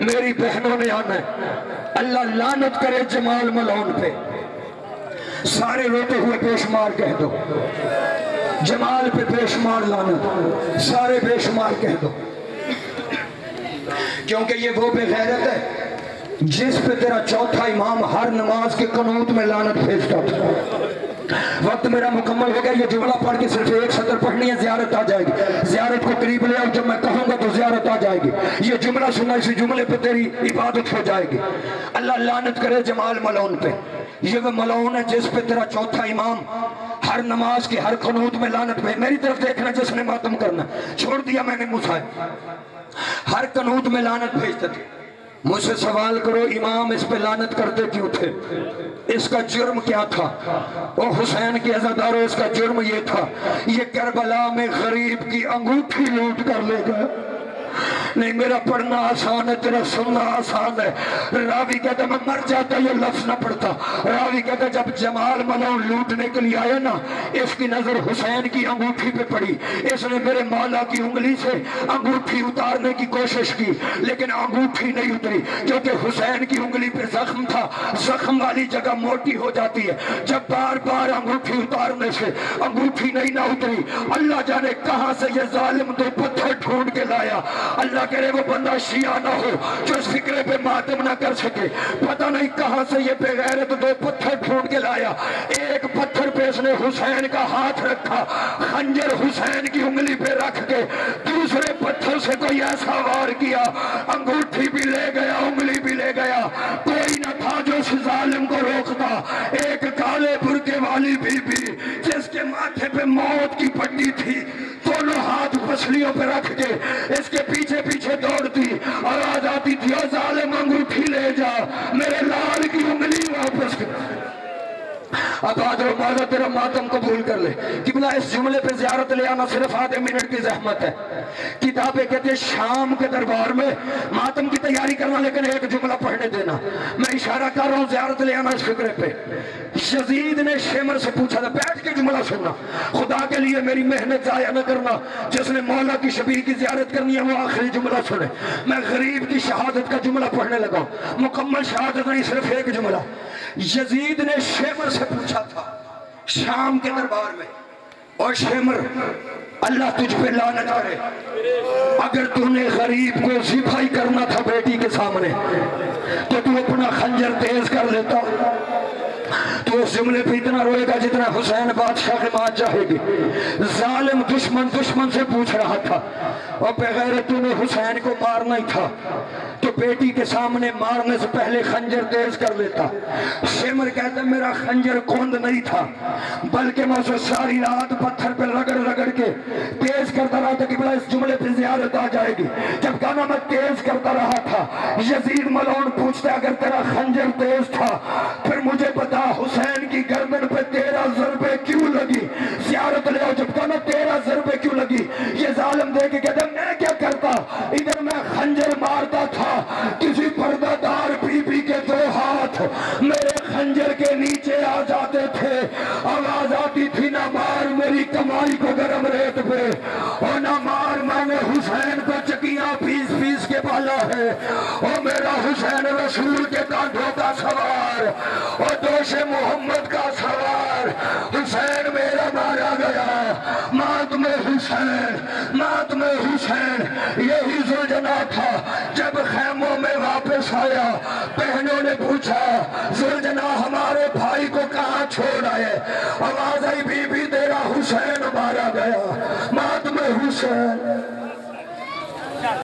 S2: میری بہنوں نے آنا ہے۔ اللہ لعنت کرے جمال ملعون پہ۔ سارے روتے ہوئے بے شمار کہہ دو، جمال پہ بے شمار لعنت، سارے بے شمار کہہ دو، کیونکہ یہ وہ بے غیرت ہے جس پہ تیرا چوتھا امام ہر نماز کے قنوت میں لعنت بھیجتا تھا۔ وقت میرا مکمل ہو گیا، یہ جملہ پڑھ کے صرف ایک سطر پڑھنی ہے، زیارت آ جائے گی۔ زیارت کو قریب لے آؤ، جب میں کہوں گا تو زیارت آ جائے گی۔ یہ جملہ سننا، اسی جملے پہ تیری عبادت ہو جائے گی۔ اللہ لعنت کرے جمال ملعون پہ۔ یہ وہ ملعون ہے جس پہ تیرا چوتھا امام ہر نماز کی ہر قنوت میں لعنت بھیج۔ میری طرف دیکھنا جس نے ماتم کرنا، چھوڑ دیا میں نے مصحف، ہر قنوت میں لعنت بھیجتے تھے۔ مجھ سے سوال کرو امام اس پہ لعنت کرتے کیوں تھے؟ اس کا جرم کیا تھا؟ او حسین کی عزادارو، اس کا جرم یہ تھا، یہ کربلا میں غریب کی انگوٹھی لوٹ کر لے گیا۔ نہیں میرا پڑھنا آسان ہے، تیرا سننا آسان ہے۔ راوی کہتا میں مر جاتا یہ لفظ نہ پڑھتا۔ راوی کہتا جب جمال ملعون لوٹنے کے لیے آیا نا، اس کی نظر حسین کی انگوٹھی پہ پڑی، اس نے میرے مولا کی انگلی سے انگوٹھی اتارنے کی کوشش کی، لیکن انگوٹھی نہیں اتری، کیونکہ حسین کی انگلی پہ زخم تھا، زخم والی جگہ موٹی ہو جاتی ہے۔ جب بار بار انگوٹھی اتارنے سے انگوٹھی نہیں نہ اتری، اللہ جانے کہاں سے یہ ظالم 2 پتھر ڈھونڈ کے لایا۔ اللہ کرے وہ بندہ شیعہ نہ ہو جو اس فکرے پہ ماتم نہ کر سکے، پتہ نہیں کہاں سے یہ بے غیرت 2 پتھر ڈھونڈ کے لایا۔ ایک پتھر پہ اس نے حسین کا ہاتھ رکھا، خنجر حسین کی انگلی پہ رکھ کے دوسرے پتھر سے کوئی ایسا وار کیا، انگوٹھی بھی لے گیا، انگلی بھی لے گیا، کوئی نہ تھا جو اس ظالم کو روکتا۔ ایک کالے برقع والی بی بی جس کے ماتھے پہ موت کی پٹی تھی، دونوں ہاتھ پسلیوں پہ رکھ کے اس کے پیچھے پیچھے دوڑتی، آواز آتی تھی او ظالم انگوٹھی لے جا، میرے لال کی انگلی واپس کر۔ اب آدھر مولا تیرا ماتم قبول کر لے۔ قبلہ اس جملے پہ زیارت لے آنا صرف آدھے منٹ کی زحمت ہے۔ کتابیں کہتے ہیں شام کے دربار میں ماتم کی تیاری کرنا، لیکن ایک جملہ پڑھنے دینا۔ میں اشارہ کر رہا ہوں زیارت لے آنا اس فکرے پہ۔ یزید نے شمر سے پوچھا تھا، بیٹھ کے جملہ سننا، خدا کے لیے میری محنت ضائع نہ کرنا، جس نے مولا کی شبیہ کی زیارت کرنی ہے وہ آخری جملہ سنے۔ میں غریب کی شہادت کا جملہ پڑھنے لگا ہوں، مکمل شہادت نہیں، صرف ایک جملہ۔ یزید نے شمر سے پوچھا تھا شام کے دربار میں، اور شمر اللہ تجھ پہ لعنت کرے، اگر تو نے غریب کو ذبح ہی کرنا تھا بیٹی کے سامنے تو تو اپنا خنجر تیز کر لیتا، تو اس جملے پہ اتنا روئے گا جتنا حسین بادشاہ کے ماں چاہے گی. ظالم دشمن سے پوچھ رہا تھا اور بغیرت نے حسین کو مارنا ہی تھا تو بیٹی کے سامنے مارنے سے پہلے خنجر تیز کر لیتا. شمر کہتا میرا خنجر کوند نہیں تھا بلکہ میں اسے ساری رات پتھر پہ رگڑ کے تیز کرتا رہا تھا کہ بلا اس جملے پہ زیارت آ جائے گی. جب کہنا میں تیز کرتا رہا تھا یزید ملعون پوچھتا اگر تیرا خنجر تیز تھا پھر مجھے بتا حسین کی گردن پہ 13 ضربے کیوں لگی؟ زیارت لے آؤ. جب کہنا 13 ضربے کیوں لگی؟ یہ ظالم دے کے کہتا میں کیا کرتا ادھر میں خنجر مارتا تھا کسی پردہ دار بی بی کے 2 ہاتھ میرے خنجر کے نیچے آ جاتے تھے. آواز آتی تھی نہ مار میری کمائی کو گرم ریت پہ اور نہ مار میں نے حسین کو چکیاں پیس کے پالا ہے اور میرا حسین رسول کے کانٹوں کا سوار اور دوش محمد کا سوار حسین میرا مارا گیا. مات میں حسین یہی زلجنا تھا. جب خیموں میں واپس آیا بہنوں نے پوچھا زلجنا ہمارے بھائی کو کہاں چھوڑ آئے؟ آواز آئی بی بی تیرا حسین مارا گیا. مات میں حسین